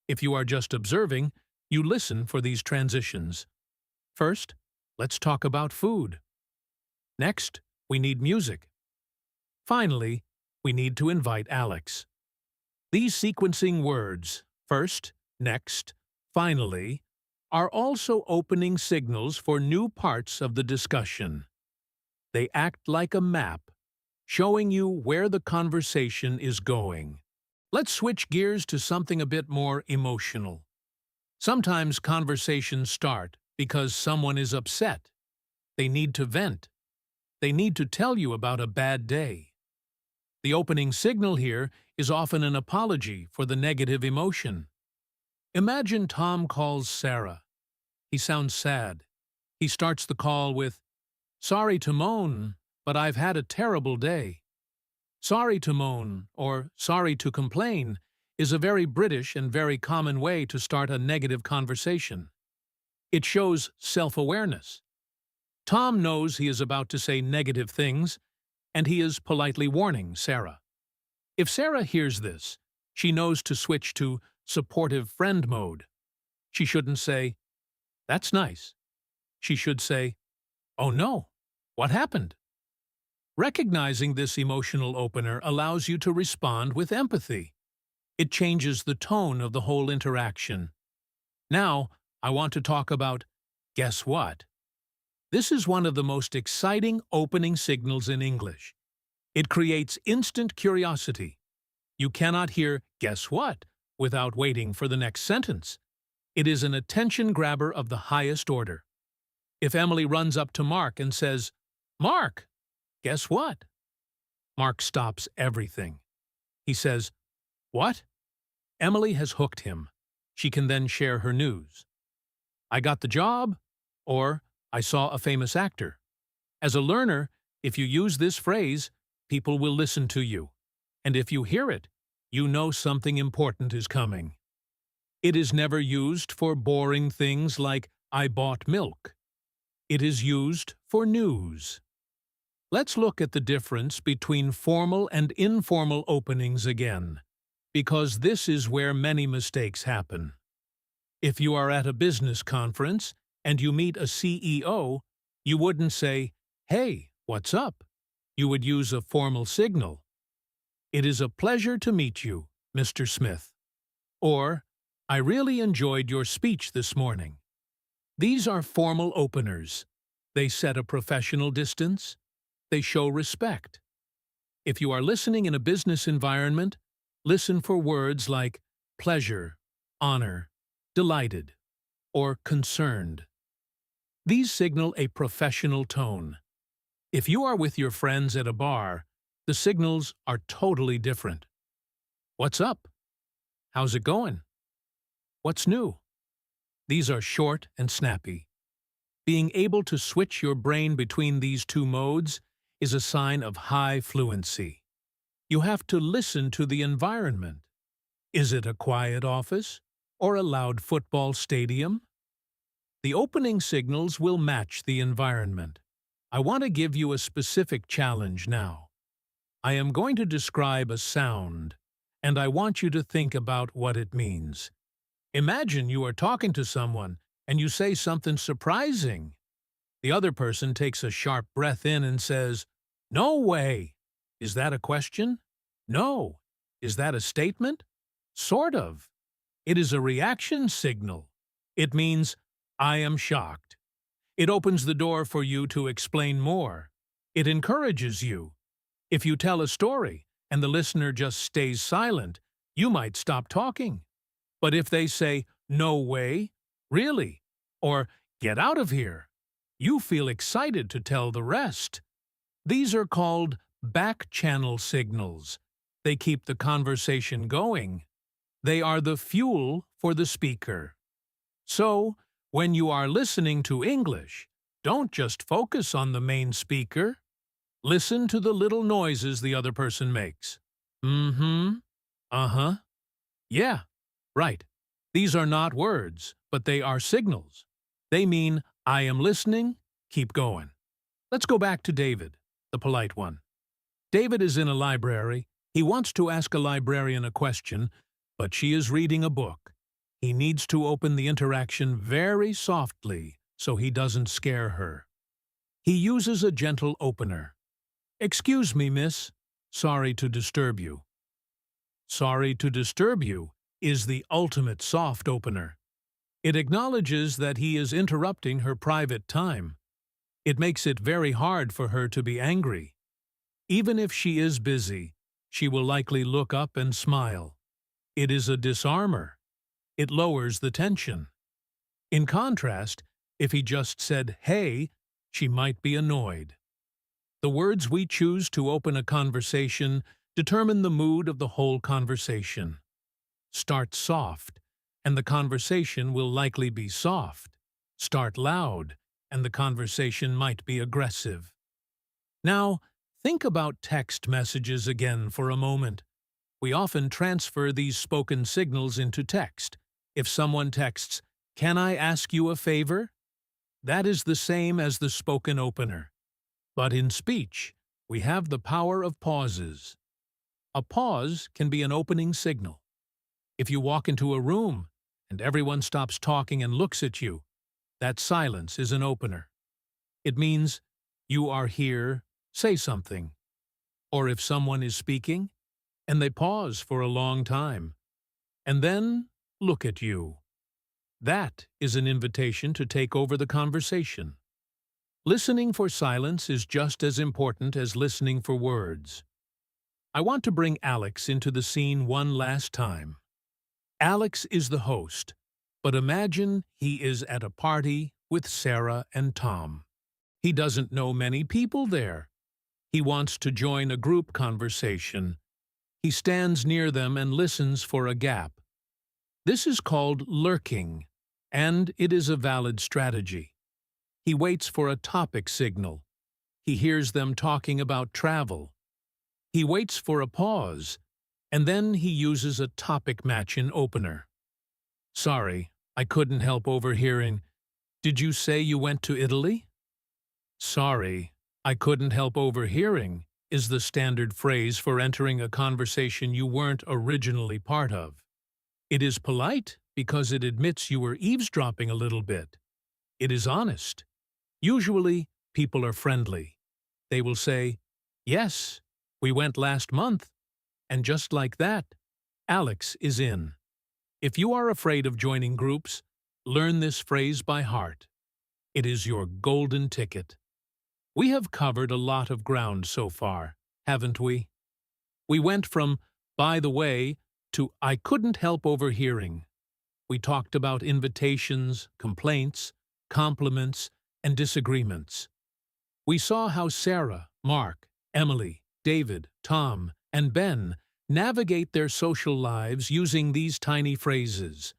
If you are just observing, you listen for these transitions. First, let's talk about food. Next, we need music. Finally, we need to invite Alex. These sequencing words, first, next, finally, are also opening signals for new parts of the discussion. They act like a map, showing you where the conversation is going. Let's switch gears to something a bit more emotional. Sometimes conversations start because someone is upset. They need to vent. They need to tell you about a bad day. The opening signal here is often an apology for the negative emotion. Imagine Tom calls Sarah. He sounds sad. He starts the call with, "Sorry to moan, but I've had a terrible day." Sorry to moan, or sorry to complain, is a very British and very common way to start a negative conversation. It shows self-awareness. Tom knows he is about to say negative things, and he is politely warning Sarah. If Sarah hears this, she knows to switch to supportive friend mode. She shouldn't say, "That's nice." She should say, "Oh no, what happened?" Recognizing this emotional opener allows you to respond with empathy. It changes the tone of the whole interaction. Now, I want to talk about guess what? This is one of the most exciting opening signals in English. It creates instant curiosity. You cannot hear guess what without waiting for the next sentence. It is an attention grabber of the highest order. If Emily runs up to Mark and says, "Mark, guess what?" Mark stops everything. He says, "What?" Emily has hooked him. She can then share her news. "I got the job," or "I saw a famous actor." As a learner, if you use this phrase, people will listen to you. And if you hear it, you know something important is coming. It is never used for boring things like "I bought milk." It is used for news. Let's look at the difference between formal and informal openings again, because this is where many mistakes happen. If you are at a business conference and you meet a CEO, you wouldn't say, "Hey, what's up?" You would use a formal signal. "It is a pleasure to meet you, Mr. Smith." Or, "I really enjoyed your speech this morning." These are formal openers. They set a professional distance. They show respect. If you are listening in a business environment, listen for words like pleasure, honor, delighted, or concerned. These signal a professional tone. If you are with your friends at a bar, the signals are totally different. "What's up?" "How's it going?" "What's new?" These are short and snappy. Being able to switch your brain between these two modes is a sign of high fluency. You have to listen to the environment. Is it a quiet office or a loud football stadium? The opening signals will match the environment. I want to give you a specific challenge now. I am going to describe a sound, and I want you to think about what it means. Imagine you are talking to someone and you say something surprising. The other person takes a sharp breath in and says, "No way." Is that a question? No. Is that a statement? Sort of. It is a reaction signal. It means, "I am shocked." It opens the door for you to explain more. It encourages you. If you tell a story and the listener just stays silent, you might stop talking. But if they say, "No way," "Really," or "Get out of here," you feel excited to tell the rest. These are called back-channel signals. They keep the conversation going. They are the fuel for the speaker. So, when you are listening to English, Don't just focus on the main speaker. Listen to the little noises the other person makes. Mm-hmm. Uh-huh. Yeah, right. These are not words, but they are signals. They mean, I am listening, keep going. Let's go back to David, the polite one. David is in a library. He wants to ask a librarian a question, but she is reading a book. He needs to open the interaction very softly so he doesn't scare her. He uses a gentle opener. Excuse me, miss. Sorry to disturb you. Sorry to disturb you is the ultimate soft opener. It acknowledges that he is interrupting her private time. It makes it very hard for her to be angry. Even if she is busy, she will likely look up and smile. It is a disarmer. It lowers the tension. In contrast, if he just said, hey, she might be annoyed. The words we choose to open a conversation determine the mood of the whole conversation. Start soft, and the conversation will likely be soft. Start loud, and the conversation might be aggressive. Now, think about text messages again for a moment. We often transfer these spoken signals into text. If someone texts, "Can I ask you a favor?" that is the same as the spoken opener. But in speech, we have the power of pauses. A pause can be an opening signal. If you walk into a room and everyone stops talking and looks at you, that silence is an opener. It means, you are here, say something. Or if someone is speaking, and they pause for a long time, and then look at you. That is an invitation to take over the conversation. Listening for silence is just as important as listening for words. I want to bring Alex into the scene one last time. Alex is the host, but imagine he is at a party with Sarah and Tom. He doesn't know many people there. He wants to join a group conversation. He stands near them and listens for a gap. This is called lurking, and it is a valid strategy. He waits for a topic signal. He hears them talking about travel. He waits for a pause, and then he uses a topic match-in opener. Sorry, I couldn't help overhearing. Did you say you went to Italy? Sorry, I couldn't help overhearing is the standard phrase for entering a conversation you weren't originally part of. It is polite because it admits you were eavesdropping a little bit. It is honest. Usually, people are friendly. They will say, yes, we went last month. And just like that, Alex is in. If you are afraid of joining groups, learn this phrase by heart. It is your golden ticket. We have covered a lot of ground so far, haven't we? We went from, by the way, to I couldn't help overhearing. We talked about invitations, complaints, compliments, and disagreements. We saw how Sarah, Mark, Emily, David, Tom, and Ben navigate their social lives using these tiny phrases.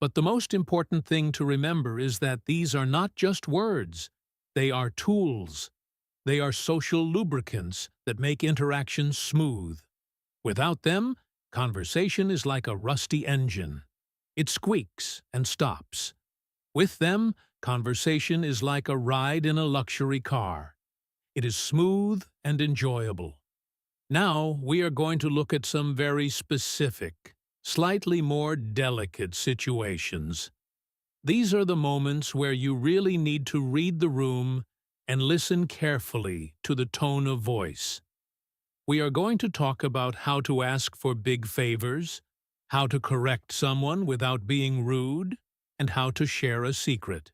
But the most important thing to remember is that these are not just words. They are tools. They are social lubricants that make interactions smooth. Without them, conversation is like a rusty engine. It squeaks and stops. With them, conversation is like a ride in a luxury car. It is smooth and enjoyable. Now we are going to look at some very specific, slightly more delicate situations. These are the moments where you really need to read the room and listen carefully to the tone of voice. We are going to talk about how to ask for big favors, how to correct someone without being rude, and how to share a secret.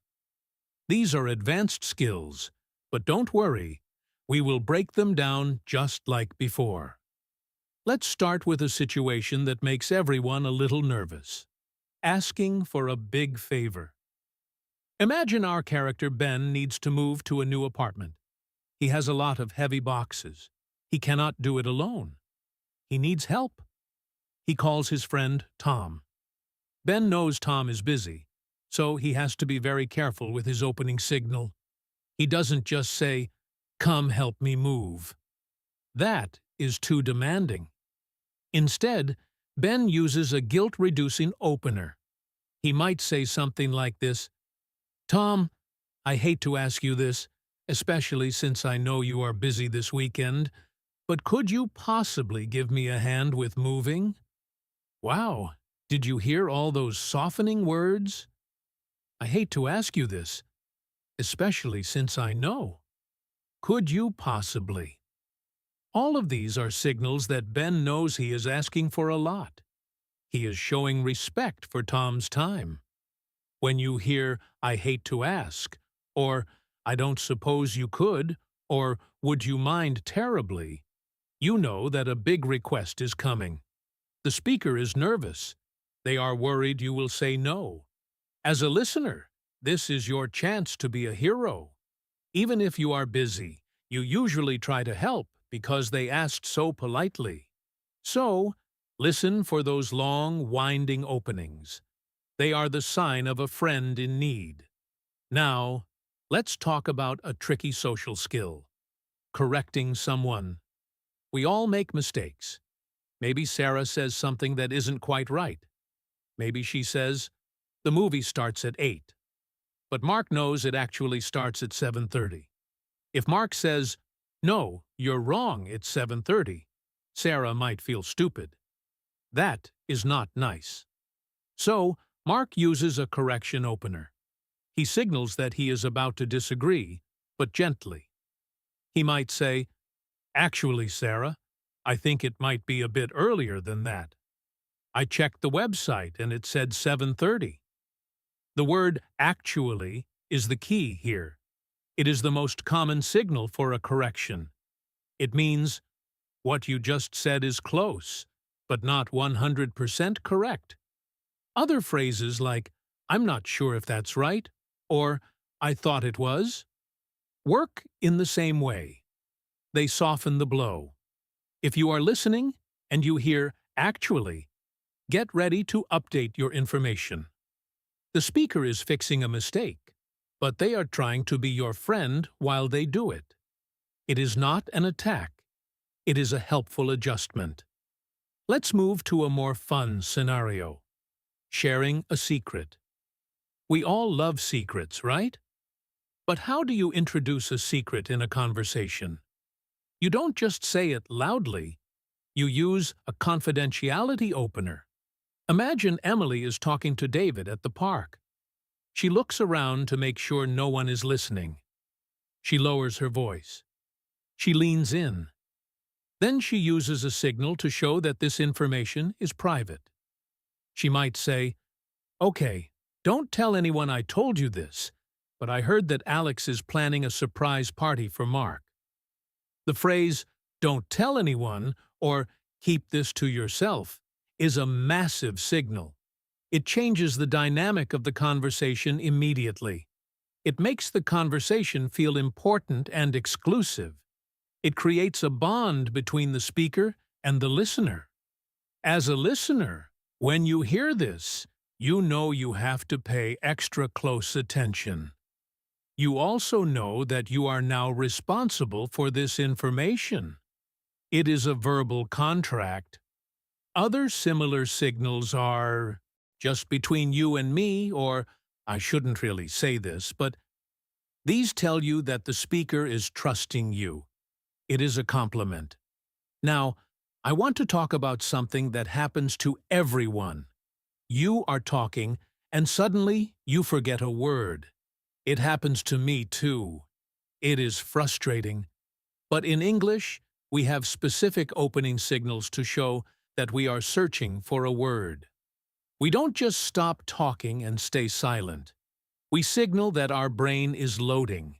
These are advanced skills, but don't worry, we will break them down just like before. Let's start with a situation that makes everyone a little nervous. Asking for a big favor. Imagine our character Ben needs to move to a new apartment. He has a lot of heavy boxes. He cannot do it alone. He needs help. He calls his friend Tom. Ben knows Tom is busy, so he has to be very careful with his opening signal. He doesn't just say, "Come help me move." That is too demanding. Instead, Ben uses a guilt-reducing opener. He might say something like this: "Tom, I hate to ask you this, especially since I know you are busy this weekend, but could you possibly give me a hand with moving?" Wow, did you hear all those softening words? I hate to ask you this, especially since I know. Could you possibly? All of these are signals that Ben knows he is asking for a lot. He is showing respect for Tom's time. When you hear, "I hate to ask," or "I don't suppose you could," or "Would you mind terribly," you know that a big request is coming. The speaker is nervous. They are worried you will say no. As a listener, this is your chance to be a hero. Even if you are busy, you usually try to help because they asked so politely. So, listen for those long, winding openings. They are the sign of a friend in need. Now, let's talk about a tricky social skill: correcting someone. We all make mistakes. Maybe Sarah says something that isn't quite right. Maybe she says, "The movie starts at 8. But Mark knows it actually starts at 7:30. If Mark says, "No, you're wrong, it's 7:30, Sarah might feel stupid. That is not nice. So, Mark uses a correction opener. He signals that he is about to disagree, but gently. He might say, "Actually, Sarah, I think it might be a bit earlier than that. I checked the website and it said 7:30. The word "actually" is the key here. It is the most common signal for a correction. It means, what you just said is close, but not 100% correct. Other phrases like, "I'm not sure if that's right," or "I thought it was," work in the same way. They soften the blow. If you are listening and you hear "actually," get ready to update your information. The speaker is fixing a mistake, but they are trying to be your friend while they do it. It is not an attack. It is a helpful adjustment. Let's move to a more fun scenario: sharing a secret. We all love secrets, right? But how do you introduce a secret in a conversation? You don't just say it loudly. You use a confidentiality opener. Imagine Emily is talking to David at the park. She looks around to make sure no one is listening. She lowers her voice. She leans in. Then she uses a signal to show that this information is private. She might say, "Okay, don't tell anyone I told you this, but I heard that Alex is planning a surprise party for Mark." The phrase, "Don't tell anyone," or "Keep this to yourself," is a massive signal. It changes the dynamic of the conversation immediately. It makes the conversation feel important and exclusive. It creates a bond between the speaker and the listener. As a listener, when you hear this, you know you have to pay extra close attention. You also know that you are now responsible for this information. It is a verbal contract. Other similar signals are "just between you and me," or "I shouldn't really say this," but these tell you that the speaker is trusting you. It is a compliment. Now, I want to talk about something that happens to everyone. You are talking, and suddenly you forget a word. It happens to me too. It is frustrating. But in English, we have specific opening signals to show that we are searching for a word. We don't just stop talking and stay silent. We signal that our brain is loading.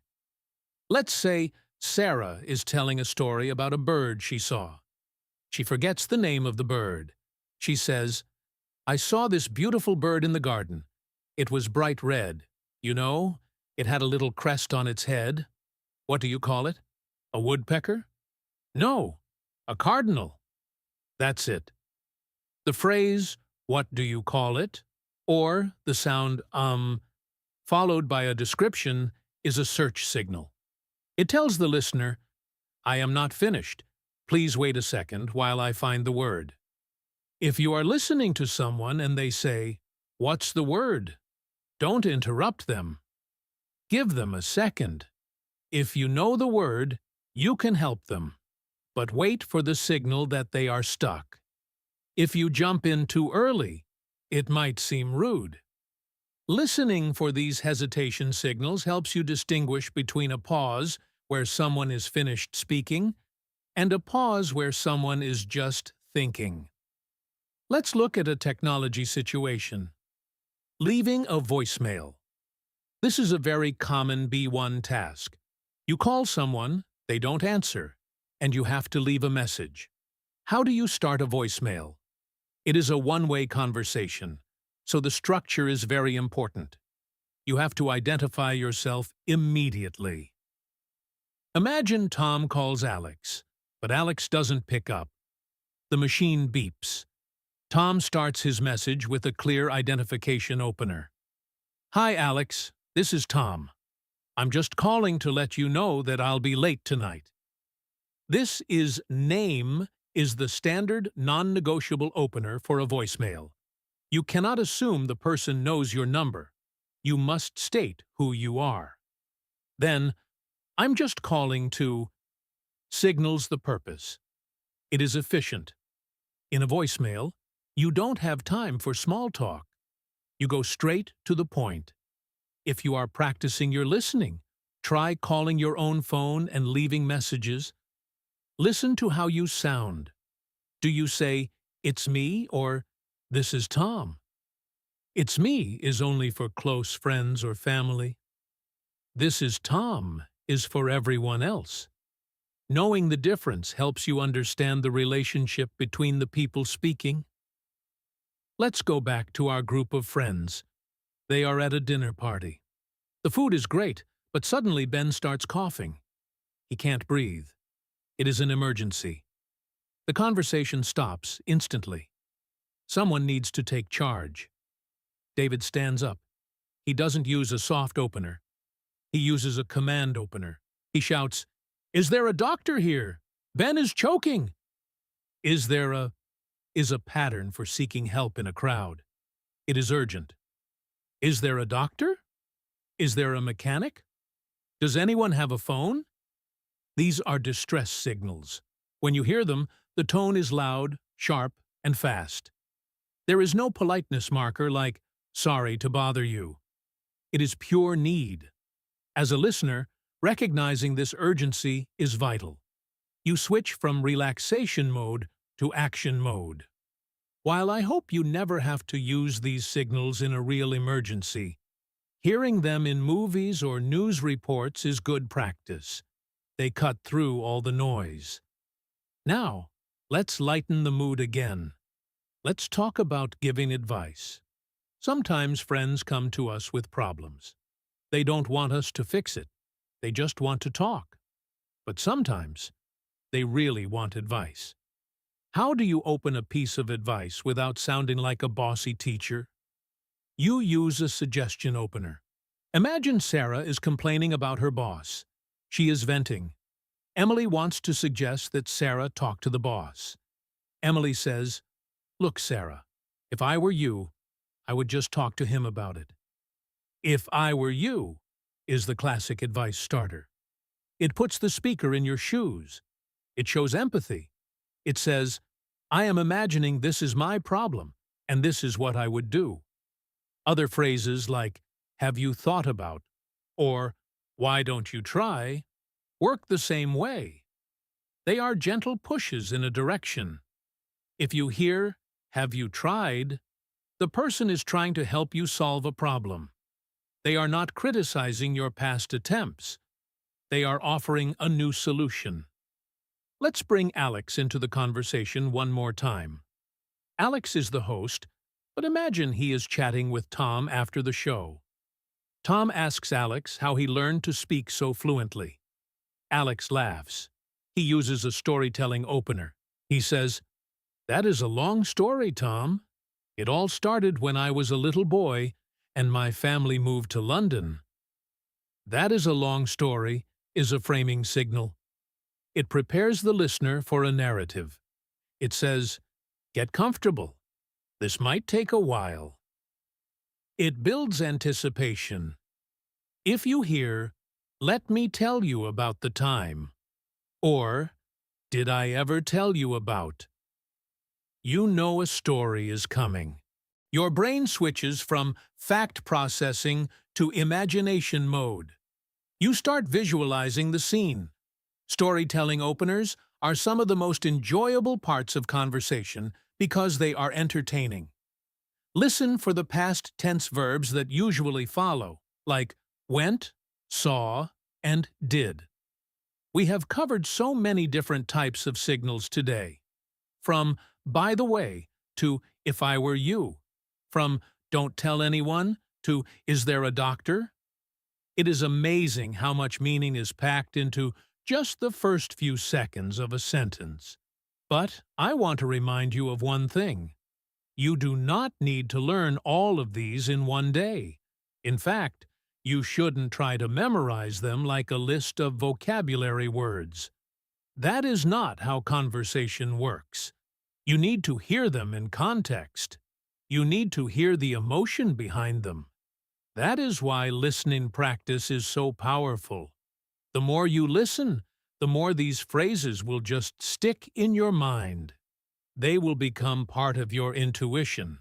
Let's say Sarah is telling a story about a bird she saw. She forgets the name of the bird. She says, "I saw this beautiful bird in the garden. It was bright red. You know, it had a little crest on its head. What do you call it? A woodpecker? No, a cardinal." That's it. The phrase, "What do you call it?" or the sound followed by a description is a search signal. It tells the listener, I am not finished. Please wait a second while I find the word. If you are listening to someone and they say, "What's the word?" don't interrupt them. Give them a second. If you know the word, you can help them, but wait for the signal that they are stuck. If you jump in too early, it might seem rude. Listening for these hesitation signals helps you distinguish between a pause where someone is finished speaking and a pause where someone is just thinking. Let's look at a technology situation. Leaving a voicemail. This is a very common B1 task. You call someone, they don't answer, and you have to leave a message. How do you start a voicemail? It is a one-way conversation, so the structure is very important. You have to identify yourself immediately. Imagine Tom calls Alex, but Alex doesn't pick up. The machine beeps. Tom starts his message with a clear identification opener. Hi, Alex. This is Tom. I'm just calling to let you know that I'll be late tonight. This is name is the standard non-negotiable opener for a voicemail. You cannot assume the person knows your number. You must state who you are. Then, I'm just calling to signals the purpose. It is efficient. In a voicemail, you don't have time for small talk. You go straight to the point. If you are practicing your listening, try calling your own phone and leaving messages. Listen to how you sound. Do you say, "It's me," or "This is Tom"? "It's me" is only for close friends or family. "This is Tom" is for everyone else. Knowing the difference helps you understand the relationship between the people speaking. Let's go back to our group of friends. They are at a dinner party. The food is great, but suddenly Ben starts coughing. He can't breathe. It is an emergency. The conversation stops instantly. Someone needs to take charge. David stands up. He doesn't use a soft opener. He uses a command opener. He shouts, "Is there a doctor here? Ben is choking." Is a pattern for seeking help in a crowd. It is urgent. Is there a doctor? Is there a mechanic? Does anyone have a phone? These are distress signals. When you hear them, the tone is loud, sharp, and fast. There is no politeness marker like, "Sorry to bother you." It is pure need. As a listener, recognizing this urgency is vital. You switch from relaxation mode to action mode. While I hope you never have to use these signals in a real emergency, hearing them in movies or news reports is good practice. They cut through all the noise. Now, let's lighten the mood again. Let's talk about giving advice. Sometimes friends come to us with problems. They don't want us to fix it. They just want to talk. But sometimes, they really want advice. How do you open a piece of advice without sounding like a bossy teacher? You use a suggestion opener. Imagine Sarah is complaining about her boss. She is venting. Emily wants to suggest that Sarah talk to the boss. Emily says, "Look, Sarah, if I were you, I would just talk to him about it." "If I were you" is the classic advice starter. It puts the speaker in your shoes. It shows empathy. It says, "I am imagining this is my problem, and this is what I would do." Other phrases like, "Have you thought about?" or "Why don't you try?" work the same way. They are gentle pushes in a direction. If you hear, "Have you tried?" the person is trying to help you solve a problem. They are not criticizing your past attempts. They are offering a new solution. Let's bring Alex into the conversation one more time. Alex is the host, but imagine he is chatting with Tom after the show. Tom asks Alex how he learned to speak so fluently. Alex laughs. He uses a storytelling opener. He says, "That is a long story, Tom. It all started when I was a little boy and my family moved to London." That is a long story, is a framing signal. It prepares the listener for a narrative. It says, get comfortable. This might take a while. It builds anticipation. If you hear, let me tell you about the time, or did I ever tell you about, you know a story is coming. Your brain switches from fact processing to imagination mode. You start visualizing the scene. Storytelling openers are some of the most enjoyable parts of conversation because they are entertaining. Listen for the past tense verbs that usually follow, like went, saw, and did. We have covered so many different types of signals today. From by the way to if I were you. From don't tell anyone to is there a doctor? It is amazing how much meaning is packed into just the first few seconds of a sentence. But I want to remind you of one thing. You do not need to learn all of these in one day. In fact, you shouldn't try to memorize them like a list of vocabulary words. That is not how conversation works. You need to hear them in context. You need to hear the emotion behind them. That is why listening practice is so powerful. The more you listen, the more these phrases will just stick in your mind. They will become part of your intuition.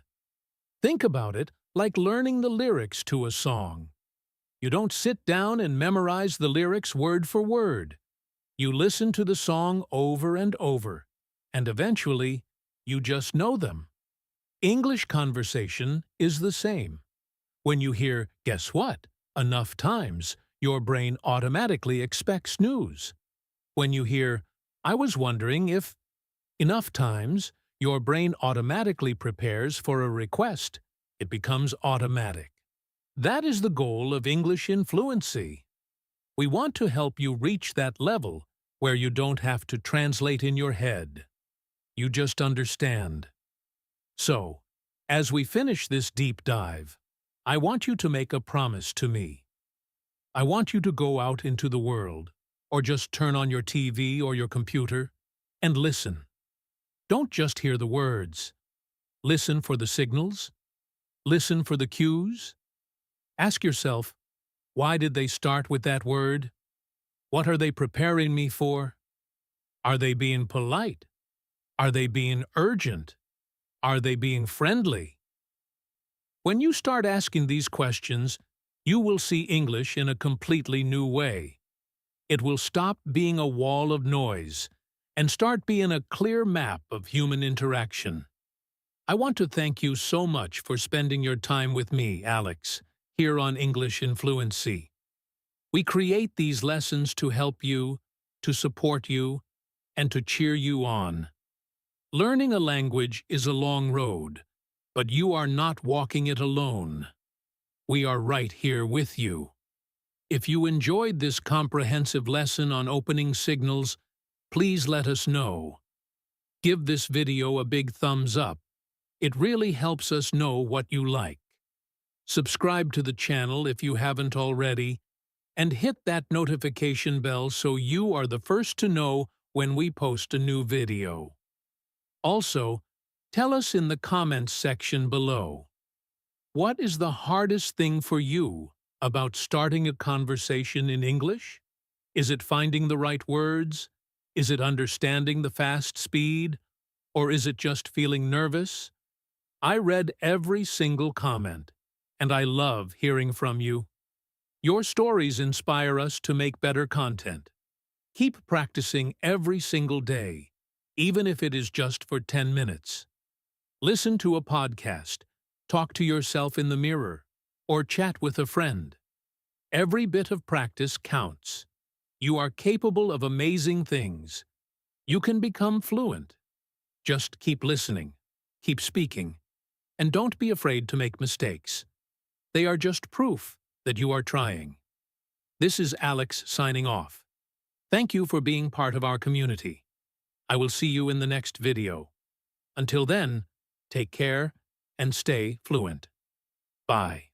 Think about it like learning the lyrics to a song. You don't sit down and memorize the lyrics word for word. You listen to the song over and over, and eventually, you just know them. English conversation is the same. When you hear, guess what, enough times, your brain automatically expects news. When you hear, I was wondering if, enough times, your brain automatically prepares for a request. It becomes automatic. That is the goal of English in Fluency. We want to help you reach that level where you don't have to translate in your head. You just understand. So, as we finish this deep dive, I want you to make a promise to me. I want you to go out into the world, or just turn on your TV or your computer, and listen. Don't just hear the words. Listen for the signals. Listen for the cues. Ask yourself, why did they start with that word? What are they preparing me for? Are they being polite? Are they being urgent? Are they being friendly? When you start asking these questions, you will see English in a completely new way. It will stop being a wall of noise and start being a clear map of human interaction. I want to thank you so much for spending your time with me, Alex, here on English in Fluency. We create these lessons to help you, to support you, and to cheer you on. Learning a language is a long road, but you are not walking it alone. We are right here with you. If you enjoyed this comprehensive lesson on opening signals, please let us know. Give this video a big thumbs up. It really helps us know what you like. Subscribe to the channel if you haven't already, and hit that notification bell so you are the first to know when we post a new video. Also, tell us in the comments section below, what is the hardest thing for you about starting a conversation in English? Is it finding the right words? Is it understanding the fast speed? Or is it just feeling nervous? I read every single comment, and I love hearing from you. Your stories inspire us to make better content. Keep practicing every single day, even if it is just for 10 minutes. Listen to a podcast, talk to yourself in the mirror, or chat with a friend. Every bit of practice counts. You are capable of amazing things. You can become fluent. Just keep listening, keep speaking, and don't be afraid to make mistakes. They are just proof that you are trying. This is Alex signing off. Thank you for being part of our community. I will see you in the next video. Until then, take care and stay fluent. Bye.